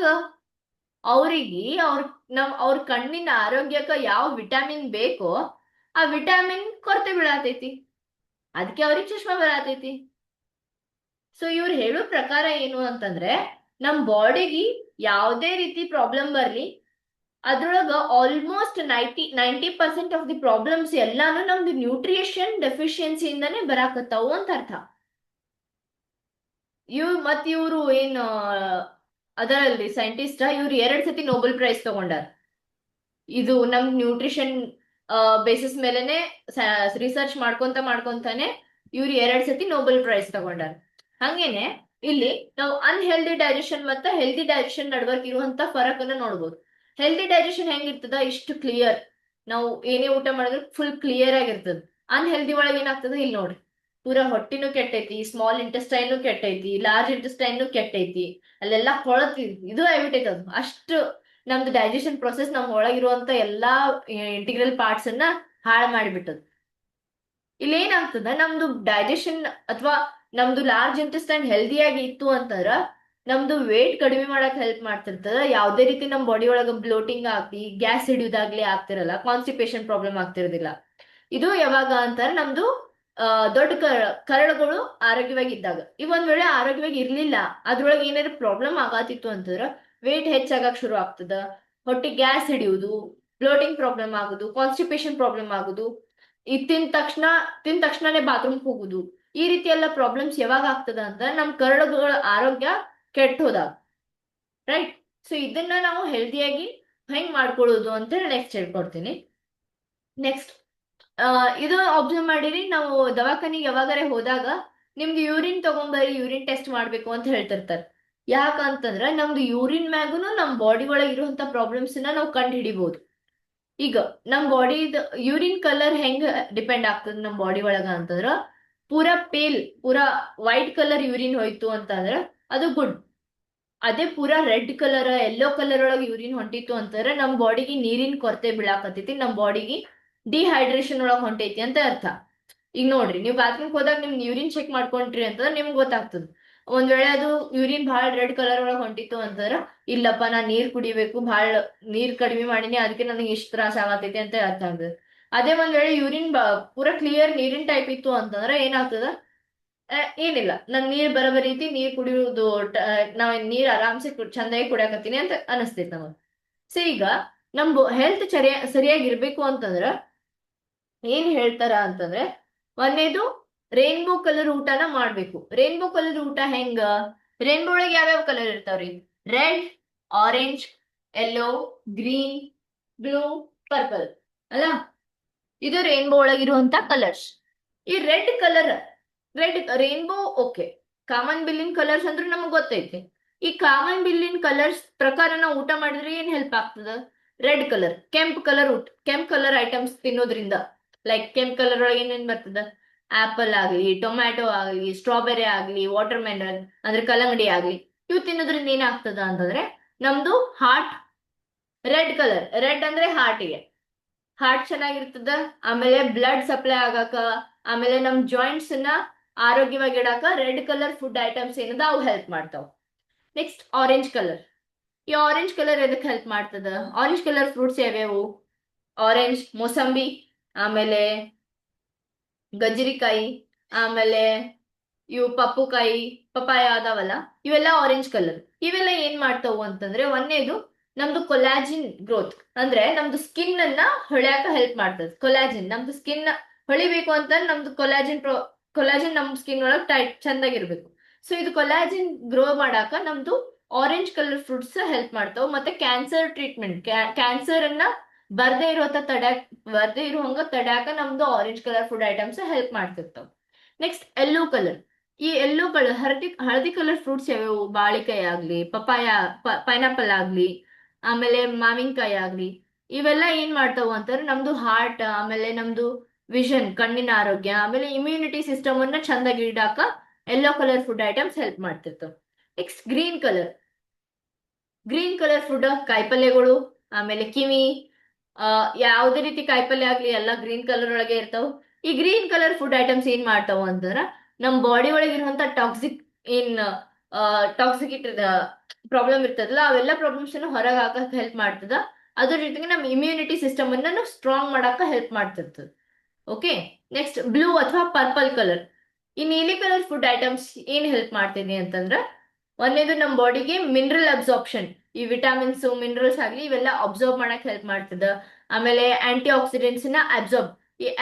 ಅವ್ರಿಗೆ ಅವ್ರ ಕಣ್ಣಿನ ಆರೋಗ್ಯಕ್ಕ ಯಾವ ವಿಟಾಮಿನ್ ಬೇಕೋ ಆ ವಿಟಾಮಿನ್ ಕೊರತೆ ಬೀಳತೈತಿ, ಅದಕ್ಕೆ ಅವ್ರಿಗೆ ಚಶ್ಮಾ ಬರತೈತಿ. ಸೊ ಇವ್ರು ಹೇಳೋ ಪ್ರಕಾರ ಏನು ಅಂತಂದ್ರೆ, ನಮ್ ಬಾಡಿಗೆ ಯಾವುದೇ ರೀತಿ ಪ್ರಾಬ್ಲಮ್ ಬರ್ಲಿ, ಅದ್ರೊಳಗ ಆಲ್ಮೋಸ್ಟ್ 90% ಆಫ್ ದಿ ಪ್ರಾಬ್ಲಮ್ಸ್ ಎಲ್ಲಾನು ನಮ್ದು ನ್ಯೂಟ್ರಿಷನ್ ಡೆಫಿಷಿಯನ್ಸಿಯಿಂದಾನೇ ಬರಾಕತ್ತಾವು ಅಂತ ಅರ್ಥ. ಇವ್ರು ಏನ್ ಅದರಲ್ಲಿ ಸೈಂಟಿಸ್ಟ್, ಇವ್ರು 2 ಸತಿ ನೊಬೆಲ್ ಪ್ರೈಸ್ ತಗೊಂಡಾರ. ಇದು ನಮ್ ನ್ಯೂಟ್ರಿಷನ್ ಬೇಸಿಸ್ ಮೇಲೆನೆ ರಿಸರ್ಚ್ ಮಾಡ್ಕೊಂತಾನೆ ಇವ್ರು 2 ಸತಿ ನೊಬೆಲ್ ಪ್ರೈಸ್ ತಗೊಂಡಾರ. ಹಂಗೇನೆ ಇಲ್ಲಿ ನಾವು ಅನ್ಹೆಲ್ದಿ ಡೈಜೆಷನ್ ಮತ್ತೆ ಹೆಲ್ದಿ ಡೈಜೆಷನ್ ನಡುವರ್ಕ್ ಇರುವಂತ ಫರಕ್ ಅನ್ನ ನೋಡ್ಬೋದು. ಹೆಲ್ದಿ ಡೈಜೆಷನ್ ಹೆಂಗಿರ್ತದ, ಇಷ್ಟು ಕ್ಲಿಯರ್, ನಾವು ಏನೇ ಊಟ ಮಾಡಿದ್ರು ಫುಲ್ ಕ್ಲಿಯರ್ ಆಗಿರ್ತದ. ಅನ್ಹೆಲ್ದಿ ಒಳಗೆ ಏನಾಗ್ತದ, ಇಲ್ಲಿ ನೋಡ್ರಿ, ಪೂರಾ ಹೊಟ್ಟಿನೂ ಕೆಟ್ಟೈತಿ, ಸ್ಮಾಲ್ ಇಂಟೆಸ್ಟೈನು ಕೆಟ್ಟೈತಿ, ಲಾರ್ಜ್ ಇಂಟೆಸ್ಟೈನು ಕೆಟ್ಟೈತಿ, ಅಲ್ಲೆಲ್ಲ ಕೊಳತಿ ಇದು ಆಗ್ಬಿಟ್ಟೈತಿ. ಅದು ಅಷ್ಟು ನಮ್ದು ಡೈಜೆಷನ್ ಪ್ರೊಸೆಸ್ ನಮ್ ಒಳಗಿರುವಂತ ಎಲ್ಲಾ ಇಂಟಿಗ್ರಲ್ ಪಾರ್ಟ್ಸ್ ಅನ್ನ ಹಾಳು ಮಾಡಿಬಿಟ್ಟದ. ಇಲ್ಲಿ ಏನಾಗ್ತದ, ನಮ್ದು ಡೈಜೆಷನ್ ಅಥವಾ ನಮ್ದು ಲಾರ್ಜ್ ಇಂಟೆಸ್ಟೈನ್ ಹೆಲ್ದಿಯಾಗಿ ಇತ್ತು ಅಂತಂದ್ರ ನಮ್ದು ವೇಟ್ ಕಡಿಮೆ ಮಾಡಕ್ ಹೆಲ್ಪ್ ಮಾಡ್ತಿರ್ತದ. ಯಾವುದೇ ರೀತಿ ನಮ್ಮ ಬಾಡಿ ಒಳಗ ಬ್ಲೋಟಿಂಗ್ ಆಗ್ಲಿ, ಗ್ಯಾಸ್ ಹಿಡಿಯೋದಾಗ್ಲಿ ಆಗ್ತಿರಲ್ಲ, ಕಾನ್ಸ್ಟಿಪೇಷನ್ ಪ್ರಾಬ್ಲಮ್ ಆಗ್ತಿರೋದಿಲ್ಲ. ಇದು ಯಾವಾಗ ಅಂತಾರೆ ನಮ್ದು ದೊಡ್ಡ ಕರಳುಗಳು ಆರೋಗ್ಯವಾಗಿದ್ದಾಗ. ಈಗ ಒಂದ್ ವೇಳೆ ಆರೋಗ್ಯವಾಗಿ ಇರ್ಲಿಲ್ಲ, ಅದ್ರೊಳಗೆ ಏನಾದ್ರು ಪ್ರಾಬ್ಲಮ್ ಆಗತ್ತಿತ್ತು ಅಂತಂದ್ರ ವೇಟ್ ಹೆಚ್ಚಾಗಕ್ ಶುರು ಆಗ್ತದ, ಹೊಟ್ಟೆ ಗ್ಯಾಸ್ ಹಿಡಿಯುವುದು, ಬ್ಲೋಟಿಂಗ್ ಪ್ರಾಬ್ಲಮ್ ಆಗುದು, ಕಾನ್ಸ್ಟಿಪೇಷನ್ ಪ್ರಾಬ್ಲಮ್ ಆಗುದು, ಈ ತಿಂದ ತಕ್ಷಣನೇ ಬಾತ್ರೂಮ್ ಹೋಗುದು, ಈ ರೀತಿ ಎಲ್ಲ ಪ್ರಾಬ್ಲಮ್ಸ್ ಯಾವಾಗ ಆಗ್ತದ ಅಂತ ನಮ್ ಕರಳುಗಳ ಆರೋಗ್ಯ ಕೆಟ್ಟ ಹೋದಾಗ, ರೈಟ್? ಸೊ ಇದನ್ನ ನಾವು ಹೆಲ್ದಿಯಾಗಿ ಹೆಂಗ್ ಮಾಡ್ಕೊಳ್ಳೋದು ಅಂತ ಹೇಳಿ ನೆಕ್ಸ್ಟ್ ಹೇಳ್ಕೊಡ್ತೀನಿ. ನೆಕ್ಸ್ಟ್ ಇದು ಅಬ್ಸರ್ವ್ ಮಾಡಿರಿ, ನಾವು ದವಾಖಾನಿಗೆ ಯಾವಾಗಾರೆ ಹೋದಾಗ ನಿಮ್ದು ಯೂರಿನ್ ತಗೊಂಬರಿ, ಯೂರಿನ್ ಟೆಸ್ಟ್ ಮಾಡ್ಬೇಕು ಅಂತ ಹೇಳ್ತಿರ್ತಾರೆ. ಯಾಕಂತಂದ್ರ ನಮ್ದು ಯೂರಿನ್ ಮ್ಯಾಗುನು ನಮ್ ಬಾಡಿ ಒಳಗೆ ಇರುವಂತ ಪ್ರಾಬ್ಲಮ್ಸ್ ನ ನಾವು ಕಂಡು ಹಿಡಿಬಹುದು. ಈಗ ನಮ್ ಬಾಡಿ ಯೂರಿನ್ ಕಲರ್ ಹೆಂಗ್ ಡಿಪೆಂಡ್ ಆಗ್ತದೆ ನಮ್ ಬಾಡಿ ಒಳಗ ಅಂತಂದ್ರ, ಪೂರಾ ಪೇಲ್, ಪೂರಾ ವೈಟ್ ಕಲರ್ ಯೂರಿನ್ ಹೋಯ್ತು ಅಂತಂದ್ರ ಅದು ಗುಡ್. ಅದೇ ಪೂರಾ ರೆಡ್ ಕಲರ್, ಯೆಲ್ಲೋ ಕಲರ್ ಒಳಗೆ ಯೂರಿನ್ ಹೊಂಟಿತ್ತು ಅಂತಂದ್ರೆ ನಮ್ ಬಾಡಿಗೆ ನೀರಿನ ಕೊರತೆ ಬೀಳಾಕತೈತಿ, ನಮ್ ಬಾಡಿಗೆ ಡಿಹೈಡ್ರೇಷನ್ ಒಳಗೆ ಹೊಂಟೈತಿ ಅಂತ ಅರ್ಥ. ಈಗ ನೋಡ್ರಿ, ನೀವು ಬಾತ್ರೂಮ್ ಹೋದಾಗ ನಿಮ್ ಯೂರಿನ್ ಚೆಕ್ ಮಾಡ್ಕೊಂಡ್ರಿ ಅಂತಂದ್ರೆ ನಿಮ್ಗೆ ಗೊತ್ತಾಗ್ತದ. ಒಂದ್ ವೇಳೆ ಅದು ಯೂರಿನ್ ಬಹಳ ರೆಡ್ ಕಲರ್ ಒಳಗೆ ಹೊಂಟಿತ್ತು ಅಂತಂದ್ರ ಇಲ್ಲಪ್ಪ ನಾ ನೀರ್ ಕುಡಿಬೇಕು, ಬಹಳ ನೀರ್ ಕಡಿಮೆ ಮಾಡೀನಿ, ಅದಕ್ಕೆ ನನಗೆ ಇಷ್ಟ ತ್ರಾಸ ಆಗತೈತಿ ಅಂತ ಅರ್ಥ ಆಗ್ತದೆ. ಅದೇ ಒಂದ್ ವೇಳೆ ಯೂರಿನ್ ಪೂರಾ ಕ್ಲಿಯರ್ ನೀರಿನ್ ಟೈಪ್ ಇತ್ತು ಅಂತಂದ್ರೆ ಏನಾಗ್ತದ, ಏನಿಲ್ಲ, ನನ್ ನೀರ್ ಬರಬರಿ ಐತಿ, ನೀರ್ ಕುಡಿಯೋದು ನಾವ್ ನೀರ್ ಆರಾಮ್ಸೆ ಚಂದಾಗಿ ಕುಡಿಯಾಕತ್ತೀನಿ ಅಂತ ಅನಸ್ತೈತಿ ನಮಗ್. ಸೊ ಈಗ ನಮ್ ಹೆಲ್ತ್ ಸರಿಯಾಗಿರ್ಬೇಕು ಅಂತಂದ್ರ ಏನ್ ಹೇಳ್ತಾರ ಅಂತಂದ್ರೆ, ಒಂದೇದು ರೇನ್ಬೋ ಕಲರ್ ಊಟನ ಮಾಡ್ಬೇಕು. ರೇನ್ಬೋ ಕಲರ್ ಊಟ ಹೆಂಗ? ರೇನ್ಬೋ ಒಳಗೆ ಯಾವ್ಯಾವ ಕಲರ್ ಇರ್ತಾವ್ರಿ? Red, orange, yellow, green, blue, purple ಅಲ್ಲ? ಇದು ರೇನ್ಬೋ ಒಳಗಿರುವಂತ ಕಲರ್ಸ್. ಈ ರೆಡ್ ರೇನ್ಬೋ ಓಕೆ, ಕಾಮನ್ ಬಿಲ್ಲಿನ್ ಕಲರ್ಸ್ ಅಂದ್ರೆ ನಮಗ್ ಗೊತ್ತೈತಿ. ಈ ಕಾಮನ್ ಬಿಲ್ಲಿನ್ ಕಲರ್ಸ್ ಪ್ರಕಾರ ನಾವು ಊಟ ಮಾಡಿದ್ರೆ ಏನ್ ಹೆಲ್ಪ್ ಆಗ್ತದ? ರೆಡ್ ಕಲರ್, ಕೆಂಪ್ ಕಲರ್ ಐಟಮ್ಸ್ ತಿನ್ನೋದ್ರಿಂದ, ಲೈಕ್ ಕೆಂಪ್ ಕಲರ್ ಒಳಗೆ ಏನೇನ್ ಬರ್ತದ? ಆಪಲ್ ಆಗ್ಲಿ, ಟೊಮ್ಯಾಟೊ ಆಗ್ಲಿ, ಸ್ಟ್ರಾಬೆರಿ ಆಗ್ಲಿ, ವಾಟರ್ ಮೆಲನ್ ಅಂದ್ರೆ ಕಲ್ಲಂಗಡಿ ಆಗ್ಲಿ, ಇವು ತಿನ್ನೋದ್ರಿಂದ ಏನಾಗ್ತದ ಅಂತಂದ್ರೆ ನಮ್ದು ಹಾರ್ಟ್, ರೆಡ್ ಅಂದ್ರೆ ಹಾರ್ಟ್ ಚೆನ್ನಾಗಿರ್ತದ, ಆಮೇಲೆ ಬ್ಲಡ್ ಸಪ್ಲೈ ಆಗಾಕ, ಆಮೇಲೆ ನಮ್ ಜಾಯಿಂಟ್ಸ್ ನ ಆರೋಗ್ಯವಾಗಿ ಇಡಾಕ ರೆಡ್ ಕಲರ್ ಫುಡ್ ಐಟಮ್ಸ್ ಏನದ ಅವು ಹೆಲ್ಪ್ ಮಾಡ್ತಾವ. Next orange colour. ಈ ಆರೆಂಜ್ ಕಲರ್ ಎದಕ್ ಹೆಲ್ಪ್ ಮಾಡ್ತದ? ಆರೆಂಜ್ ಕಲರ್ ಫ್ರೂಟ್ಸ್ ಯಾವ್ಯಾವು? ಆರೆಂಜ್, ಮೋಸಂಬಿ, ಆಮೇಲೆ ಗಜರಿಕಾಯಿ, ಆಮೇಲೆ ಇವು ಪಪ್ಪುಕಾಯಿ, ಪಪಾಯ ಅದಾವಲ್ಲ, ಇವೆಲ್ಲ ಆರೆಂಜ್ ಕಲರ್. ಇವೆಲ್ಲ ಏನ್ ಮಾಡ್ತಾವು ಅಂತಂದ್ರೆ, ಒಂದೇದು ನಮ್ದು ಕೊಲಾಜಿನ್ ಗ್ರೋತ್, ಅಂದ್ರೆ ನಮ್ದು ಸ್ಕಿನ್ ಅನ್ನ ಹೊಳ್ಯಾಕ ಹೆಲ್ಪ್ ಮಾಡ್ತದೆ. ಕೊಲಾಜಿನ್ ನಮ್ದು ಸ್ಕಿನ್ ಹೊಳಿಬೇಕು ಅಂತ ನಮ್ದು ಕೊಲಾಜಿನ್ ನಮ್ ಸ್ಕಿನ್ ಒಳಗ್ ಟೈಟ್ ಚಂದಾಗಿರ್ಬೇಕು. ಸೊ ಇದು ಕೊಲಾಜಿನ್ ಗ್ರೋ ಮಾಡಾಕ ನಮ್ದು ಆರೆಂಜ್ ಕಲರ್ ಫ್ರೂಟ್ಸ್ ಹೆಲ್ಪ್ ಮಾಡ್ತಾವ. ಮತ್ತೆ ಕ್ಯಾನ್ಸರ್ ಟ್ರೀಟ್ಮೆಂಟ್, ಕ್ಯಾನ್ಸರ್ ಅನ್ನ ಬರ್ದೇ ಇರುವಂಗ ತಡ್ಯಾಕ ನಮ್ದು orange colour food items help ಮಾಡ್ತಿರ್ತಾವ. Next yellow colour. ಈ ಯೆಲ್ಲೋ ಕಲರ್ ಹಳದಿ ಕಲರ್ ಫ್ರೂಟ್ಸ್ ಯಾವ್ಯಾವು? ಬಾಳಿಕಾಯಿ ಆಗ್ಲಿ, ಪೈನಾಪಲ್ ಆಗ್ಲಿ, ಆಮೇಲೆ ಮಾವಿನಕಾಯಿ ಆಗ್ಲಿ, ಇವೆಲ್ಲ ಏನ್ ಮಾಡ್ತಾವು ಅಂತಂದ್ರೆ ನಮ್ದು ಹಾರ್ಟ್, ಆಮೇಲೆ ನಮ್ದು ವಿಷನ್, ಕಣ್ಣಿನ ಆರೋಗ್ಯ, ಆಮೇಲೆ ಇಮ್ಯುನಿಟಿ ಸಿಸ್ಟಮ್ ಅನ್ನ ಚಂದಾಗಿ ಇಡಾಕ yellow colour food items help ಮಾಡ್ತಿರ್ತಾವ. ನೆಕ್ಸ್ಟ್ ಗ್ರೀನ್ ಕಲರ್ ಫುಡ್ ಕಾಯಿಪಲ್ಯಗಳು, ಆಮೇಲೆ ಕಿವಿ, ಯಾವುದೇ ರೀತಿ ಕಾಯಿಪಲ್ಯ ಆಗ್ಲಿ ಎಲ್ಲ ಗ್ರೀನ್ ಕಲರ್ ಒಳಗೆ ಇರ್ತಾವ. ಈ ಗ್ರೀನ್ ಕಲರ್ ಫುಡ್ ಐಟಮ್ಸ್ ಏನ್ ಮಾಡ್ತಾವ ಅಂತಂದ್ರ ನಮ್ ಬಾಡಿ ಒಳಗಿರುವಂತ ಟಾಕ್ಸಿಕ್ ಪ್ರಾಬ್ಲಮ್ ಇರ್ತದಲ್ಲ, ಅವೆಲ್ಲ ಪ್ರಾಬ್ಲಮ್ಸ್ ಅನ್ನು ಹೊರಗೆ ಹಾಕಕ್ ಹೆಲ್ಪ್ ಮಾಡ್ತದ. ಅದ್ರ ಜೊತೆಗೆ ನಮ್ ಇಮ್ಯುನಿಟಿ ಸಿಸ್ಟಮ್ ಅನ್ನ ಸ್ಟ್ರಾಂಗ್ ಮಾಡಾಕ ಹೆಲ್ಪ್ ಮಾಡ್ತಿರ್ತದ. ಓಕೆ. ನೆಕ್ಸ್ಟ್ ಬ್ಲೂ ಅಥವಾ ಪರ್ಪಲ್ ಕಲರ್. ಈ ನೀಲಿ ಕಲರ್ ಫುಡ್ ಐಟಮ್ಸ್ ಏನ್ ಹೆಲ್ಪ್ ಮಾಡ್ತಿದೆ ಅಂತಂದ್ರ, ಒಂದೇದು ನಮ್ ಬಾಡಿಗೆ ಮಿನರಲ್ ಅಬ್ಸಾರ್ಪ್ಷನ್, ಈ ವಿಟಾಮಿನ್ಸ್ ಮಿನರಲ್ಸ್ ಆಗ್ಲಿ ಇವೆಲ್ಲ ಅಬ್ಸರ್ವ್ ಮಾಡಕ್ ಹೆಲ್ಪ್ ಮಾಡ್ತದ. ಆಮೇಲೆ ಆಂಟಿ ಆಕ್ಸಿಡೆಂಟ್ಸ್ ನ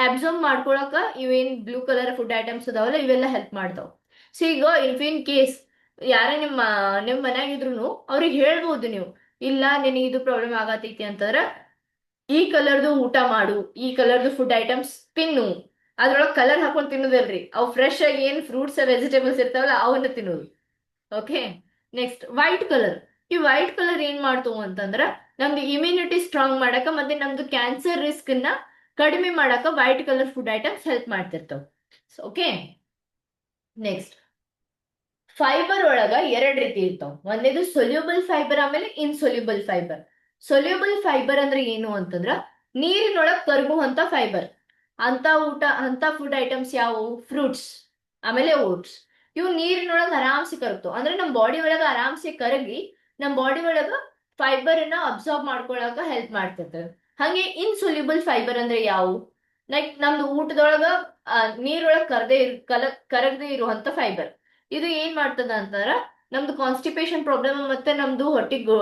ಅಬ್ಸರ್ವ್ ಮಾಡ್ಕೊಳಕ ಇವೇನ್ ಬ್ಲೂ ಕಲರ್ ಫುಡ್ ಐಟಮ್ಸ್ ಅದಾವಲ್ಲ ಇವೆಲ್ಲ ಹೆಲ್ಪ್ ಮಾಡ್ತಾವ. ಸೊ ಈಗ ಇಫ್ ಇನ್ ಕೇಸ್ ಯಾರೇ ನಿಮ್ ಮನ್ಯಾಗಿದ್ರು ಅವ್ರಿಗೆ ಹೇಳ್ಬೋದು ನೀವು, ಇಲ್ಲ ನಿನಗೆ ಇದು ಪ್ರಾಬ್ಲಮ್ ಆಗತೈತಿ ಅಂತಂದ್ರ ಈ ಕಲರ್ದು ಊಟ ಮಾಡು, ಈ ಕಲರ್ದು ಫುಡ್ ಐಟಮ್ಸ್ ತಿನ್ನು. ಅದ್ರೊಳಗೆ ಕಲರ್ ಹಾಕೊಂಡು ತಿನ್ನೋದಲ್ರಿ, ಅವು ಫ್ರೆಶ್ ಆಗಿ ಏನ್ ಫ್ರೂಟ್ಸ್ ವೆಜಿಟೇಬಲ್ಸ್ ಇರ್ತಾವಲ್ಲ ಅವನ್ನ ತಿನ್ನೋದು. ಓಕೆ. ನೆಕ್ಸ್ಟ್ ಈ ವೈಟ್ ಕಲರ್ ಏನ್ ಮಾಡ್ತವು ಅಂತಂದ್ರ ನಮ್ದು ಇಮ್ಯುನಿಟಿ ಸ್ಟ್ರಾಂಗ್ ಮಾಡಕ ಮತ್ತೆ ನಮ್ದು ಕ್ಯಾನ್ಸರ್ ರಿಸ್ಕ್ ನ ಕಡಿಮೆ ಮಾಡಕ white colour food items help ಮಾಡ್ತಿರ್ತಾವ. ಓಕೆ. ನೆಕ್ಸ್ಟ್ ಫೈಬರ್ ಒಳಗ ಎರಡ್ ರೀತಿ ಇರ್ತಾವ. ಒಂದೇದು ಸೊಲ್ಯೂಬಲ್ ಫೈಬರ್, ಆಮೇಲೆ ಇನ್ಸೊಲ್ಯೂಬಲ್ ಫೈಬರ್. ಸೊಲ್ಯೂಬಲ್ ಫೈಬರ್ ಅಂದ್ರೆ ಏನು ಅಂತಂದ್ರ ನೀರಿನೊಳಗ್ ಕರಗುವಂತ ಫೈಬರ್. ಅಂತ ಫುಡ್ ಐಟಮ್ಸ್ ಯಾವುವು? ಫ್ರೂಟ್ಸ್, ಆಮೇಲೆ ಓಟ್ಸ್. ಇವು ನೀರಿನೊಳಗ ಆರಾಮ್ಸೆ ಕರಗ್ತಾವ. ಅಂದ್ರೆ ನಮ್ ಬಾಡಿ ಒಳಗ ಆರಾಮ್ಸೆ ಕರಗಿ ನಮ್ ಬಾಡಿ ಒಳಗ ಫೈಬರ್ ಅನ್ನ ಅಬ್ಸಾರ್ಬ್ ಮಾಡ್ಕೊಳಕ ಹೆಲ್ಪ್ ಮಾಡ್ತಿರ್ತದೆ. ಹಂಗೆ ಇನ್ಸೊಲ್ಯೂಬಲ್ ಫೈಬರ್ ಅಂದ್ರೆ ಯಾವು? ಲೈಕ್ ನಮ್ದು ಊಟದೊಳಗ ನೀರೊಳಗ ಕರಗದೆ ಇರುವಂತ ಫೈಬರ್. ಇದು ಏನ್ ಮಾಡ್ತದ ಅಂತಾರ, ನಮ್ದು ಕಾನ್ಸ್ಟಿಪೇಷನ್ ಪ್ರಾಬ್ಲಮ್ ಮತ್ತೆ ನಮ್ದು ಹೊಟ್ಟಿಗೆ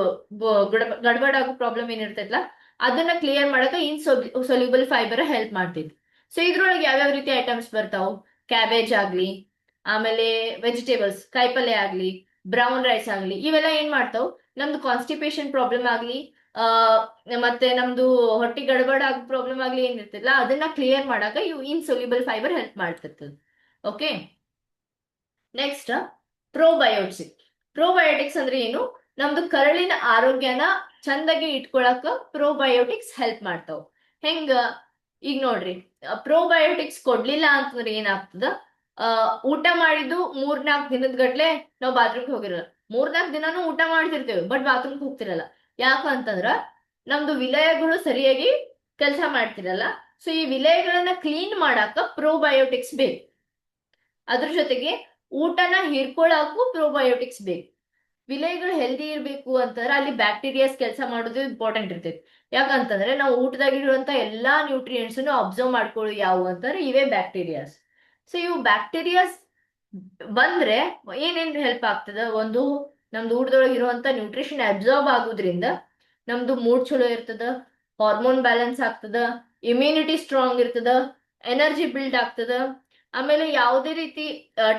ಗಡ್ಬಡ್ ಆಗೋ ಪ್ರಾಬ್ಲಮ್ ಏನಿರ್ತೈತಲ್ಲ ಅದನ್ನ ಕ್ಲಿಯರ್ ಮಾಡಕ ಸೊಲ್ಯೂಬಲ್ ಫೈಬರ್ ಹೆಲ್ಪ್ ಮಾಡ್ತೈತಿ. ಸೊ ಇದ್ರೊಳಗೆ ಯಾವ್ಯಾವ ರೀತಿ ಐಟಮ್ಸ್ ಬರ್ತಾವ? ಕ್ಯಾಬೇಜ್ ಆಗ್ಲಿ, ಆಮೇಲೆ ವೆಜಿಟೇಬಲ್ಸ್ ಕಾಯಿಪಲ್ಯ ಆಗ್ಲಿ, ಬ್ರೌನ್ ರೈಸ್ ಆಗ್ಲಿ, ಇವೆಲ್ಲ ಏನ್ ಮಾಡ್ತಾವ್ ನಮ್ದು ಕಾನ್ಸ್ಟಿಪೇಷನ್ ಪ್ರಾಬ್ಲಮ್ ಆಗ್ಲಿ, ಆ ಮತ್ತೆ ನಮ್ದು ಹೊಟ್ಟಿ ಗಡಬಡ ಆಗೋ ಪ್ರಾಬ್ಲಮ್ ಆಗ್ಲಿ ಏನಿರ್ತಲ್ಲ ಅದನ್ನ ಕ್ಲಿಯರ್ ಮಾಡಾಕ ಇವು ಇನ್ಸೊಲ್ಯೂಬಲ್ ಫೈಬರ್ ಹೆಲ್ಪ್ ಮಾಡ್ತಿರ್ತದೆ. Okay, next probiotics. ಪ್ರೋಬಯೋಟಿಕ್ಸ್ ಅಂದ್ರೆ ಏನು? ನಮ್ದು ಕರಳಿನ ಆರೋಗ್ಯನ ಚಂದಾಗಿ ಇಟ್ಕೊಳಕ ಪ್ರೋಬಯೋಟಿಕ್ಸ್ ಹೆಲ್ಪ್ ಮಾಡ್ತಾವ. ಹೆಂಗ? ಈಗ ನೋಡ್ರಿ, ಪ್ರೋಬಯೋಟಿಕ್ಸ್ ಕೊಡ್ಲಿಲ್ಲ ಅಂತಂದ್ರೆ ಏನಾಗ್ತದ, ಊಟ ಮಾಡಿದ್ದು 3-4 ದಿನದ ಗಟ್ಲೆ ನಾವು ಬಾತ್ರೂಮ್ಗೆ ಹೋಗಿರಲ್ಲ. 3-4 ದಿನಾನು ಊಟ ಮಾಡ್ತಿರ್ತೇವೆ ಬಟ್ ಬಾತ್ರೂಮ್ಗೆ ಹೋಗ್ತಿರಲ್ಲ. ಯಾಕಂತಂದ್ರ ನಮ್ದು ವಿಲಯಗಳು ಸರಿಯಾಗಿ ಕೆಲಸ ಮಾಡ್ತಿರಲ್ಲ. ಸೊ ಈ ವಿಲಯಗಳನ್ನ ಕ್ಲೀನ್ ಮಾಡಾಕ ಪ್ರೋಬಯೋಟಿಕ್ಸ್ ಬೇಕು. ಅದ್ರ ಜೊತೆಗೆ ಊಟನ ಹಿರ್ಕೊಳಕ್ಕೂ ಪ್ರೋಬಯೋಟಿಕ್ಸ್ ಬೇಕು. ವಿಲಯಗಳು ಹೆಲ್ದಿ ಇರ್ಬೇಕು ಅಂತಂದ್ರೆ ಅಲ್ಲಿ ಬ್ಯಾಕ್ಟೀರಿಯಾಸ್ ಕೆಲಸ ಮಾಡೋದು ಇಂಪಾರ್ಟೆಂಟ್ ಇರ್ತೈತಿ. ಯಾಕಂತಂದ್ರೆ ನಾವು ಊಟದಾಗಿರುವಂತ ಎಲ್ಲಾ ನ್ಯೂಟ್ರಿಯೆಂಟ್ಸ್ ಅಬ್ಸರ್ವ್ ಮಾಡ್ಕೊಳ್ಳಿ ಯಾವುವು ಅಂತಂದ್ರೆ ಇವೇ ಬ್ಯಾಕ್ಟೀರಿಯಾಸ್. ಸೊ ಇವು ಬ್ಯಾಕ್ಟೀರಿಯಾಸ್ ಬಂದ್ರೆ ಏನೇನ್ ಹೆಲ್ಪ್ ಆಗ್ತದ? ಒಂದು, ನಮ್ದು ಊಟದೊಳಗೆ ಇರುವಂತ ನ್ಯೂಟ್ರಿಷನ್ ಅಬ್ಸಾರ್ಬ್ ಆಗೋದ್ರಿಂದ ನಮ್ದು ಮೂಡ್ ಚಲೋ ಇರ್ತದ, ಹಾರ್ಮೋನ್ ಬ್ಯಾಲೆನ್ಸ್ ಆಗ್ತದ, ಇಮ್ಯುನಿಟಿ ಸ್ಟ್ರಾಂಗ್ ಇರ್ತದ, ಎನರ್ಜಿ ಬಿಲ್ಡ್ ಆಗ್ತದ. ಆಮೇಲೆ ಯಾವುದೇ ರೀತಿ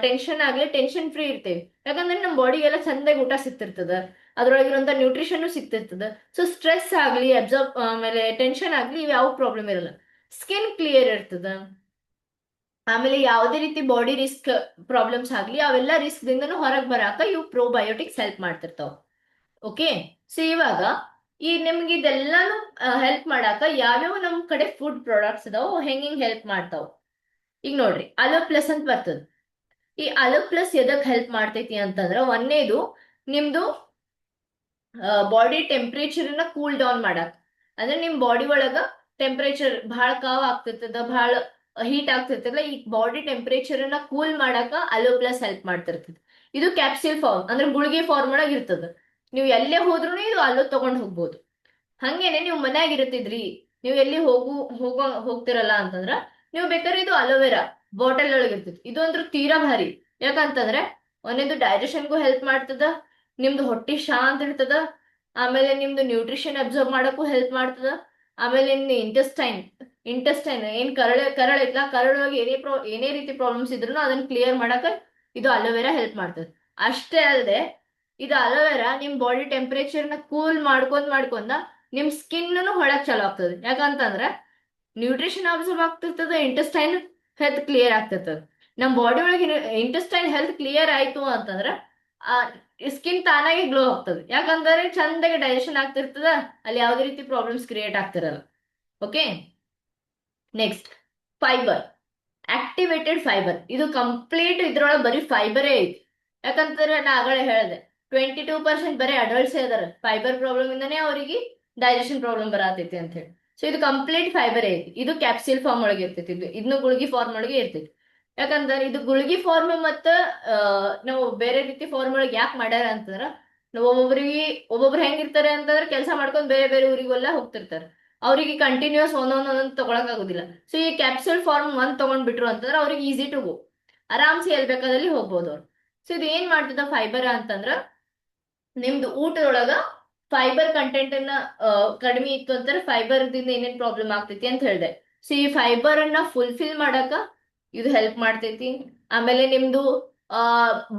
ಟೆನ್ಷನ್ ಆಗ್ಲಿ ಟೆನ್ಷನ್ ಫ್ರೀ ಇರ್ತೇವೆ. ಯಾಕಂದ್ರೆ ನಮ್ಮ ಬಾಡಿಗೆಲ್ಲ ಚಂದಾಗಿ ಊಟ ಸಿಗ್ತಿರ್ತದ, ಅದ್ರೊಳಗಿರುವಂತ ನ್ಯೂಟ್ರಿಷನ್ ಸಿಗ್ತಿರ್ತದ. ಸೊ ಸ್ಟ್ರೆಸ್ ಆಗ್ಲಿ ಅಬ್ಸಾರ್ಬ್ ಆಮೇಲೆ ಟೆನ್ಷನ್ ಆಗ್ಲಿ ಇವ್ ಯಾವ ಪ್ರಾಬ್ಲಮ್ ಇರಲ್ಲ. ಸ್ಕಿನ್ ಕ್ಲಿಯರ್ ಇರ್ತದ. ಆಮೇಲೆ ಯಾವುದೇ ರೀತಿ ಬಾಡಿ ರಿಸ್ಕ್ ಪ್ರಾಬ್ಲಮ್ಸ್ ಆಗ್ಲಿ ಅವೆಲ್ಲ ರಿಸ್ಕ್ ದಿಂದನೂ ಹೊರಗೆ ಬರಾಕ ಇವು ಪ್ರೋಬಯೋಟಿಕ್ಸ್ ಹೆಲ್ಪ್ ಮಾಡ್ತಿರ್ತಾವ. ಓಕೆ, ಸೊ ಇವಾಗ ಈ ನಿಮ್ಗೆ ಇದೆಲ್ಲಾನು ಹೆಲ್ಪ್ ಮಾಡಾಕ ಯಾವ್ಯಾವ ನಮ್ ಕಡೆ ಫುಡ್ ಪ್ರಾಡಕ್ಟ್ಸ್ ಅದಾವ ಹೆಂಗ್ ಹೆಲ್ಪ್ ಮಾಡ್ತಾವ? ಈಗ ನೋಡ್ರಿ, ಅಲೋ ಪ್ಲಸ್ ಅಂತ ಬರ್ತದ. ಈ ಅಲೋ ಪ್ಲಸ್ ಎದಕ್ ಹೆಲ್ಪ್ ಮಾಡ್ತೈತಿ ಅಂತಂದ್ರ, ಒಂದೇದು ನಿಮ್ದು ಬಾಡಿ ಟೆಂಪ್ರೇಚರ್ನ ಕೂಲ್ ಡೌನ್ ಮಾಡಕ್. ಅಂದ್ರೆ ನಿಮ್ ಬಾಡಿ ಒಳಗ ಟೆಂಪ್ರೇಚರ್ ಬಹಳ ಕಾವ್ ಆಗ್ತಿರ್ತದ, ಬಹಳ ಹೀಟ್ ಆಗ್ತಿರ್ತದ. ಈ ಬಾಡಿ ಟೆಂಪ್ರೇಚರ್ನ ಕೂಲ್ ಮಾಡಾಕ ಅಲೋ ಪ್ಲಸ್ ಹೆಲ್ಪ್ ಮಾಡ್ತಿರ್ತದ. ಇದು ಕ್ಯಾಪ್ಸ್ಯೂಲ್ ಫಾರ್ಮ್ ಅಂದ್ರೆ ಗುಳಿಗೆ ಫಾರ್ಮ್ ಒಳಗ ಇರ್ತದ. ನೀವು ಎಲ್ಲೇ ಹೋದ್ರು ಇದು ಅಲೋ ತಗೊಂಡ್ ಹೋಗ್ಬೋದು. ಹಂಗೇನೆ ನೀವು ಮನ್ಯಾಗ ಇರುತ್ತಿದ್ರಿ, ನೀವು ಎಲ್ಲಿ ಹೋಗ್ತಿರಲ್ಲ ಅಂತಂದ್ರ ನೀವು ಬೇಕಾದ್ರೆ ಇದು ಅಲೋವೆರಾ ಬಾಟಲ್ ಒಳಗೆ ಇರ್ತೈತಿ. ಇದು ಅಂದ್ರೂ ತೀರಾ ಭಾರಿ. ಯಾಕಂತಂದ್ರೆ ಒಂದೇದು ಡೈಜೆಷನ್ಗೂ ಹೆಲ್ಪ್ ಮಾಡ್ತದ, ನಿಮ್ದು ಹೊಟ್ಟಿ ಶಾಂತ ಇರ್ತದ, ಆಮೇಲೆ ನಿಮ್ದು ನ್ಯೂಟ್ರಿಷನ್ ಅಬ್ಸರ್ವ್ ಮಾಡಕ್ಕೂ ಹೆಲ್ಪ್ ಮಾಡ್ತದ. ಆಮೇಲೆ ನಿಮ್ದು ಇಂಟೆಸ್ಟೈನ್ ಏನ್ ಕರಳ ಐತ್ಲಾ, ಕರಳೊಳಗೆ ಏನೇ ರೀತಿ ಪ್ರಾಬ್ಲಮ್ಸ್ ಇದ್ರು ಅದನ್ನ ಕ್ಲಿಯರ್ ಮಾಡಕ ಇದು ಅಲೋವೆರಾ ಹೆಲ್ಪ್ ಮಾಡ್ತದೆ. ಅಷ್ಟೇ ಅಲ್ಲದೆ ಇದು ಅಲೋವೆರಾ ನಿಮ್ ಬಾಡಿ ಟೆಂಪರೇಚರ್ನ ಕೂಲ್ ಮಾಡ್ಕೊಂಡ ನಿಮ್ ಸ್ಕಿನ್ ಹೊಳಕ್ ಚಾಲು ಆಗ್ತದೆ. ಯಾಕಂತಂದ್ರೆ ನ್ಯೂಟ್ರಿಷನ್ ಅಬ್ಸರ್ವ್ ಆಗ್ತಿರ್ತದೆ, ಇಂಟೆಸ್ಟೈನ್ ಹೆಲ್ತ್ ಕ್ಲಿಯರ್ ಆಗ್ತಿರ್ತದೆ. ನಮ್ ಬಾಡಿ ಒಳಗೆ ಇಂಟೆಸ್ಟೈನ್ ಹೆಲ್ತ್ ಕ್ಲಿಯರ್ ಆಯ್ತು ಅಂತಂದ್ರೆ ಆ ಸ್ಕಿನ್ ತಾನಾಗಿ ಗ್ಲೋ ಆಗ್ತದೆ. ಯಾಕಂದ್ರೆ ಚಂದಾಗಿ ಡೈಜೆಷನ್ ಆಗ್ತಿರ್ತದ, ಅಲ್ಲಿ ಯಾವುದೇ ರೀತಿ ಪ್ರಾಬ್ಲಮ್ಸ್ ಕ್ರಿಯೇಟ್ ಆಗ್ತಿರಲ್ಲ. Okay, next fibre. Activated fibre ಇದು ಕಂಪ್ಲೀಟ್ ಇದ್ರೊಳಗೆ ಬರೀ ಫೈಬರೇ ಐತಿ. ಯಾಕಂತಂದ್ರೆ ನಾ ಆಗಲೇ ಹೇಳಿದೆ 22% ಬರೀ ಅಡಲ್ಟ್ಸೇ ಇದಾರೆ. ಫೈಬರ್ ಪ್ರಾಬ್ಲಮ್ ಇಂದಾನೇ ಅವರಿಗೆ ಡೈಜೆಷನ್ ಪ್ರಾಬ್ಲಮ್ ಬರತೈತಿ ಅಂತ ಹೇಳಿ. ಸೊ ಇದು ಕಂಪ್ಲೀಟ್ ಫೈಬರ್ ಐತಿ. ಇದು ಕ್ಯಾಪ್ಸಿಲ್ ಫಾರ್ಮ್ ಒಳಗೆ ಇರ್ತೈತಿ, ಇದನ್ನು ಗುಳಿಗೆ ಫಾರ್ಮ್ ಒಳಗೆ ಇರ್ತೈತಿ. ಯಾಕಂದ್ರೆ ಇದು ಗುಳಿಗೆ ಫಾರ್ಮ್ ಮತ್ತ ನಾವು ಬೇರೆ ರೀತಿ ಫಾರ್ಮ್ ಒಳಗೆ ಯಾಕೆ ಮಾಡ್ಯಾರ ಅಂತಂದ್ರ, ನಾವು ಒಬ್ಬೊಬ್ರು ಹೆಂಗಿರ್ತಾರೆ ಅಂತಂದ್ರೆ ಕೆಲಸ ಮಾಡ್ಕೊಂಡು ಬೇರೆ ಬೇರೆ ಊರಿಗೆಲ್ಲ ಹೋಗ್ತಿರ್ತಾರೆ. ಅವರಿಗೆ ಕಂಟಿನ್ಯೂಸ್ ಒಂದೊಂದೊಂದೊಂದು ತಗೊಳಕ್ ಆಗುದಿಲ್ಲ. ಸೊ ಈ ಕ್ಯಾಪ್ಸೂಲ್ ಫಾರ್ಮ್ 1 ತಗೊಂಡ್ಬಿಟ್ರು ಅಂತಂದ್ರೆ ಅವ್ರಿಗೆ ಈಸಿ ಟು ಗೋ, ಆರಾಮ್ಸೆ ಎಲ್ ಬೇಕಾದಲ್ಲಿ ಹೋಗ್ಬೋದು ಅವ್ರು. ಸೊ ಇದು ಏನ್ ಮಾಡ್ತದ ಫೈಬರ್ ಅಂತಂದ್ರ, ನಿಮ್ದು ಊಟದೊಳಗ ಫೈಬರ್ ಕಂಟೆಂಟ್ ಅನ್ನ ಕಡಿಮೆ ಇತ್ತು ಅಂತಾರೆ, ಫೈಬರ್ ದಿಂದ ಏನೇನ್ ಪ್ರಾಬ್ಲಮ್ ಆಗ್ತೈತಿ ಅಂತ ಹೇಳಿದೆ. ಸೊ ಈ ಫೈಬರ್ ಅನ್ನ ಫುಲ್ಫಿಲ್ ಮಾಡಕ ಇದು ಹೆಲ್ಪ್ ಮಾಡ್ತೈತಿ. ಆಮೇಲೆ ನಿಮ್ದು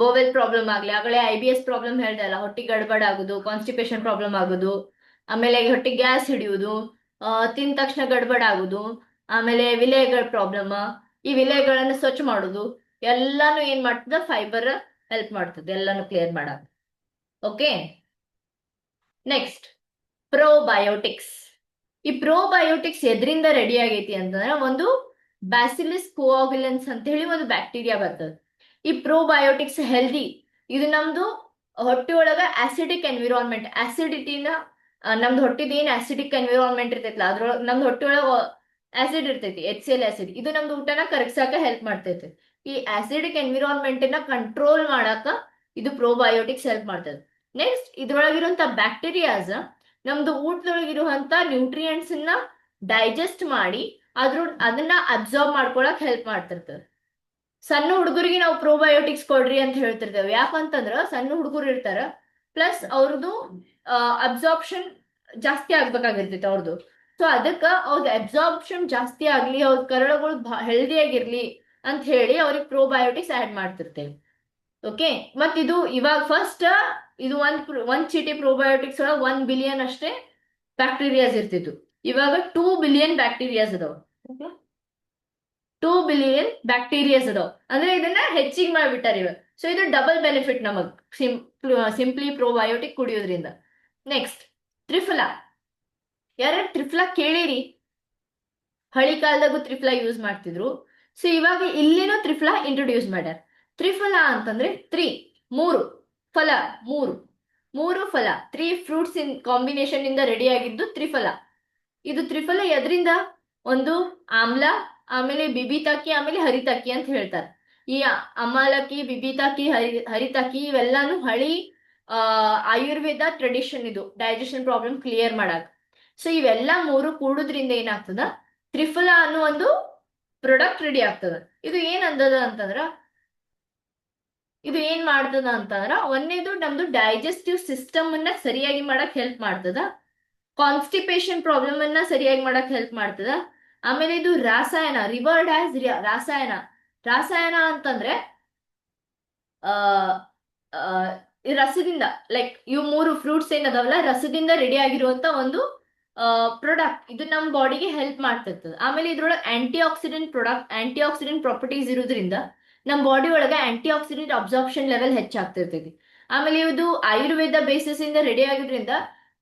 ಬೋವೆಲ್ ಪ್ರಾಬ್ಲಮ್ ಆಗ್ಲಿ, ಆಗಲೇ IBS ಪ್ರಾಬ್ಲಮ್ ಹೇಳ್ದೆ ಅಲ್ಲ, ಹೊಟ್ಟಿ ಗಡ್ಬಡ್ ಆಗುದು, ಕಾನ್ಸ್ಟಿಪೇಷನ್ ಪ್ರಾಬ್ಲಮ್ ಆಗುದು, ಆಮೇಲೆ ಹೊಟ್ಟಿ ಗ್ಯಾಸ್ ಹಿಡಿಯುವುದು, ತಿಂದ ತಕ್ಷಣ ಗಡ್ಬಡ್ ಆಗುದು, ಆಮೇಲೆ ವಿಲೆಗಳ ಪ್ರಾಬ್ಲಮ್, ಈ ವಿಲೆಗಳನ್ನ ಸ್ವಚ್ಛ ಮಾಡುದು, ಎಲ್ಲಾನು ಏನ್ ಮಾಡ್ತದ ಫೈಬರ್ ಹೆಲ್ಪ್ ಮಾಡ್ತದೆ ಎಲ್ಲಾನು ಕ್ಲಿಯರ್ ಮಾಡಕ್. Okay, next probiotics. ಈ ಪ್ರೋಬಯೋಟಿಕ್ಸ್ ಎದ್ರಿಂದ ರೆಡಿ ಆಗೈತಿ ಅಂತಂದ್ರೆ, ಒಂದು ಬ್ಯಾಸಿಲಿಸ್ ಕೋಆಗುಲೆನ್ಸ್ ಅಂತ ಹೇಳಿ ಒಂದು ಬ್ಯಾಕ್ಟೀರಿಯಾ ಬರ್ತದೆ. ಈ ಪ್ರೋಬಯೋಟಿಕ್ಸ್ ಹೆಲ್ದಿ. ಇದು ನಮ್ದು ಹೊಟ್ಟಿ ಒಳಗ ಆಸಿಡಿಕ್ ಎನ್ವಿರಾನ್ಮೆಂಟ್, ಆಸಿಡಿಟಿನ ನಮ್ದು ಹೊಟ್ಟಿದ ಏನ್ ಆಸಿಡಿಕ್ ಎನ್ವಿರಾನ್ಮೆಂಟ್ ಇರ್ತೈತಲ್ಲ ಅದ್ರೊಳಗೆ ನಮ್ದು ಹೊಟ್ಟಿ ಒಳಗ ಆಸಿಡ್ ಇರ್ತೈತಿ HCl ಆಸಿಡ್, ಇದು ನಮ್ದು ಊಟನ ಕರಗ್ಸಾಕ ಹೆಲ್ಪ್ ಮಾಡ್ತೈತಿ. ಈ ಆಸಿಡಿಕ್ ಎನ್ವಿರಾನ್ಮೆಂಟ್ ನ ಕಂಟ್ರೋಲ್ ಮಾಡಾಕ ಇದು ಪ್ರೋಬಯೋಟಿಕ್ಸ್ ಹೆಲ್ಪ್ ಮಾಡ್ತದೆ. ನೆಕ್ಸ್ಟ್ ಇದ್ರೊಳಗಿರುವಂತ ಬ್ಯಾಕ್ಟೀರಿಯಾಸ್ ನಮ್ದು ಊಟದೊಳಗಿರುವಂತ ನ್ಯೂಟ್ರಿಯೆಂಟ್ಸ್ ನ ಡೈಜೆಸ್ಟ್ ಮಾಡಿ ಅದನ್ನ ಅಬ್ಸಾರ್ಬ್ ಮಾಡ್ಕೊಳಕ್ ಹೆಲ್ಪ್ ಮಾಡ್ತಿರ್ತದೆ. ಸಣ್ಣ ಹುಡುಗರಿಗೆ ನಾವು ಪ್ರೋಬಯೋಟಿಕ್ಸ್ ಕೊಡ್ರಿ ಅಂತ ಹೇಳ್ತಿರ್ತೇವೆ. ಯಾಕಂತಂದ್ರ ಸಣ್ಣ ಹುಡುಗರು ಇರ್ತಾರ, ಪ್ಲಸ್ ಅವ್ರದ್ದು ಅಬ್ಸಾರ್ಪ್ಷನ್ ಜಾಸ್ತಿ ಆಗ್ಬೇಕಾಗಿರ್ತೈತಿ ಅವ್ರದ್ದು. ಸೊ ಅದಕ್ಕ ಅವ್ರದ್ದು ಅಬ್ಸಾರ್ಪ್ಷನ್ ಜಾಸ್ತಿ ಆಗ್ಲಿ, ಅವ್ರ ಕರಳುಗಳು ಹೆಲ್ದಿ ಆಗಿರ್ಲಿ ಅಂತ ಹೇಳಿ ಅವ್ರಿಗೆ ಪ್ರೋಬಯೋಟಿಕ್ಸ್ ಆಡ್ ಮಾಡ್ತಿರ್ತೇವೆ. ಓಕೆ, ಮತ್ ಇದು ಇವಾಗ ಫಸ್ಟ್ ಇದು ಒಂದ್ ಚೀಟಿ ಪ್ರೋಬಯೋಟಿಕ್ಸ್ ಒಳಗೆ 1 ಬಿಲಿಯನ್ ಅಷ್ಟೇ ಬ್ಯಾಕ್ಟೀರಿಯಾಸ್ ಇರ್ತಿತ್ತು. ಇವಾಗ 2 ಬಿಲಿಯನ್ ಬ್ಯಾಕ್ಟೀರಿಯಾಸ್ ಅದಾವ. 2 ಬಿಲಿಯನ್ ಬ್ಯಾಕ್ಟೀರಿಯಾಸ್ ಅದಾವ ಅಂದ್ರೆ ಇದನ್ನ ಹೆಚ್ಚಿಗೆ ಮಾಡ್ಬಿಟ್ಟಾರ ಇವಾಗ. ಸೊ ಇದು ಡಬಲ್ ಬೆನಿಫಿಟ್ ನಮಗ್ ಸಿಂಪ್ಲಿ ಪ್ರೋಬಯೋಟಿಕ್ ಕುಡಿಯೋದ್ರಿಂದ. ನೆಕ್ಸ್ಟ್ ತ್ರಿಫಲಾ. ಯಾರ್ಯಾರು ತ್ರಿಫಲಾ ಕೇಳಿರಿ? ಹಳಿ ಕಾಲದಾಗೂ ತ್ರಿಫಲಾ ಯೂಸ್ ಮಾಡ್ತಿದ್ರು. ಸೊ ಇವಾಗ ಇಲ್ಲಿನೂ ತ್ರಿಫಲಾ ಇಂಟ್ರೊಡ್ಯೂಸ್ ಮಾಡ್ಯಾರ. ತ್ರಿಫಲಾ ಅಂತಂದ್ರೆ ಮೂರು ಫಲ, ಮೂರು ಫಲ, 3 ಫ್ರೂಟ್ಸ್ ಇನ್ ಕಾಂಬಿನೇಷನ್ ಇಂದ ರೆಡಿ ಆಗಿದ್ದು ತ್ರಿಫಲ. ಇದು ತ್ರಿಫಲ ಎದ್ರಿಂದ? ಒಂದು ಆಮ್ಲ, ಆಮೇಲೆ ಬಿಬಿತಾಕಿ, ಆಮೇಲೆ ಹರಿತಾಕಿ ಅಂತ ಹೇಳ್ತಾರೆ. ಈ ಅಮಾಲಕಿ, ಬಿಬಿತಾಕಿ, ಹರಿತಾಕಿ ಇವೆಲ್ಲಾನು ಹಳಿ ಆಯುರ್ವೇದ ಟ್ರೆಡಿಷನ್, ಇದು ಡೈಜೆಷನ್ ಪ್ರಾಬ್ಲಮ್ ಕ್ಲಿಯರ್ ಮಾಡಕ್. ಸೊ ಇವೆಲ್ಲ ಮೂರು ಕೂಡುದ್ರಿಂದ ಏನಾಗ್ತದ? ತ್ರಿಫಲ ಅನ್ನೋ ಒಂದು ಪ್ರಾಡಕ್ಟ್ ರೆಡಿ ಆಗ್ತದ. ಇದು ಏನ್ ಅಂದದ ಅಂತಂದ್ರ, ಇದು ಏನ್ ಮಾಡ್ತದ ಅಂತಂದ್ರ, ಒಂದೇದು ನಮ್ದು ಡೈಜೆಸ್ಟಿವ್ ಸಿಸ್ಟಮ್ ಅನ್ನ ಸರಿಯಾಗಿ ಮಾಡಕ್ ಹೆಲ್ಪ್ ಮಾಡ್ತದ. ಕಾನ್ಸ್ಟಿಪೇಷನ್ ಪ್ರಾಬ್ಲಮ್ ಅನ್ನ ಸರಿಯಾಗಿ ಮಾಡಕ್ ಹೆಲ್ಪ್ ಮಾಡ್ತದ. ಆಮೇಲೆ ಇದು ರಾಸಾಯನ, ರಿವರ್ಡ್ ಆಸ್ ರಾಸಾಯನ. ರಾಸಾಯನ ಅಂತಂದ್ರೆ ರಸದಿಂದ, ಲೈಕ್ ಇವು 3 ಫ್ರೂಟ್ಸ್ ಏನದಾವಲ್ಲ, ರಸದಿಂದ ರೆಡಿ ಆಗಿರುವಂತ ಒಂದು ಪ್ರಾಡಕ್ಟ್. ಇದು ನಮ್ಮ ಬಾಡಿಗೆ ಹೆಲ್ಪ್ ಮಾಡ್ತಿರ್ತದೆ. ಆಮೇಲೆ ಇದ್ರೊಳಗೆ ಆಂಟಿ ಆಕ್ಸಿಡೆಂಟ್ ಪ್ರಾಪರ್ಟೀಸ್ ಇರೋದ್ರಿಂದ ನಮ್ಮ ಬಾಡಿ ಒಳಗೆ ಆಂಟಿ ಆಕ್ಸಿಡೆಂಟ್ ಅಬ್ಸಾರ್ಪ್ಷನ್ ಲೆವೆಲ್ ಹೆಚ್ಚಾಗ್ತಿರ್ತೈತಿ. ಆಮೇಲೆ ಇದು ಆಯುರ್ವೇದ ಬೇಸಿಸ್ ಇಂದ ರೆಡಿ ಆಗಿದ್ರಿಂದ,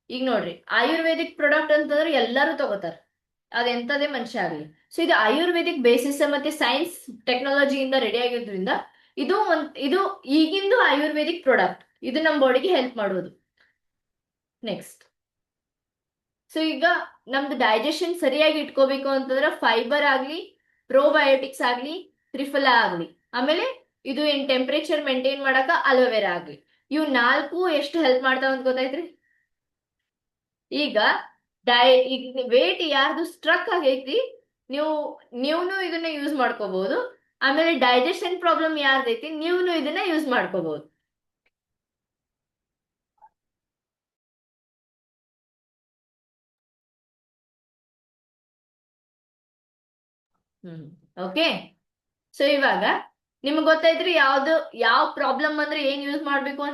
ಈಗ ನೋಡ್ರಿ ಆಯುರ್ವೇದಿಕ್ ಪ್ರಾಡಕ್ಟ್ ಅಂತಂದ್ರೆ ಎಲ್ಲರೂ ತಗೋತಾರ, ಅದೆಂತದೇ ಮನುಷ್ಯ ಆಗ್ಲಿ. ಸೊ ಇದು ಆಯುರ್ವೇದಿಕ್ ಬೇಸಿಸ್ ಮತ್ತೆ ಸೈನ್ಸ್ ಟೆಕ್ನಾಲಜಿಯಿಂದ ರೆಡಿ ಆಗಿದ್ರಿಂದ ಇದು ಈಗಿಂದು ಆಯುರ್ವೇದಿಕ್ ಪ್ರಾಡಕ್ಟ್. ಇದು ನಮ್ಮ ಬಾಡಿಗೆ ಹೆಲ್ಪ್ ಮಾಡೋದು. ನೆಕ್ಸ್ಟ್, ಸೊ ಈಗ ನಮ್ದು ಡೈಜೆಷನ್ ಸರಿಯಾಗಿ ಇಟ್ಕೋಬೇಕು ಅಂತಂದ್ರೆ ಫೈಬರ್ ಆಗ್ಲಿ, ಪ್ರೋಬಯೋಟಿಕ್ಸ್ ಆಗ್ಲಿ, ತ್ರಿಫಲಾ ಆಗ್ಲಿ, ಆಮೇಲೆ ಇದು ಏನ್ ಟೆಂಪರೇಚರ್ ಮೇಂಟೈನ್ ಮಾಡಕ ಅಲೋವೆರಾ ಆಗ್ಲಿ, ಇವು 4 ಎಷ್ಟು ಹೆಲ್ಪ್ ಮಾಡ್ತಾವ ಅಂತ ಗೊತ್ತಾಯ್ತ್ರಿ? ಈಗ ವೇಟ್ ಯಾರ್ದು ಸ್ಟ್ರಕ್ ಆಗೈತಿ, ನೀವ್ನು ಇದನ್ನ ಯೂಸ್ ಮಾಡ್ಕೋಬಹುದು. ಆಮೇಲೆ ಡೈಜೆಷನ್ ಪ್ರಾಬ್ಲಮ್ ಯಾರ್ದೈತಿ, ನೀವ್ನು ಇದನ್ನ ಯೂಸ್ ಮಾಡ್ಕೋಬಹುದು. ಓಕೆ, ಸೊ ಇವಾಗ ನಿಮ್ಗೆ ಗೊತ್ತಾಯ್ತ್ರಿ ಯಾವ ಪ್ರಾಬ್ಲಮ್ ಅಂದ್ರೆ ಏನ್ ಯೂಸ್ ಮಾಡ್ಬೇಕು ಅಂತ.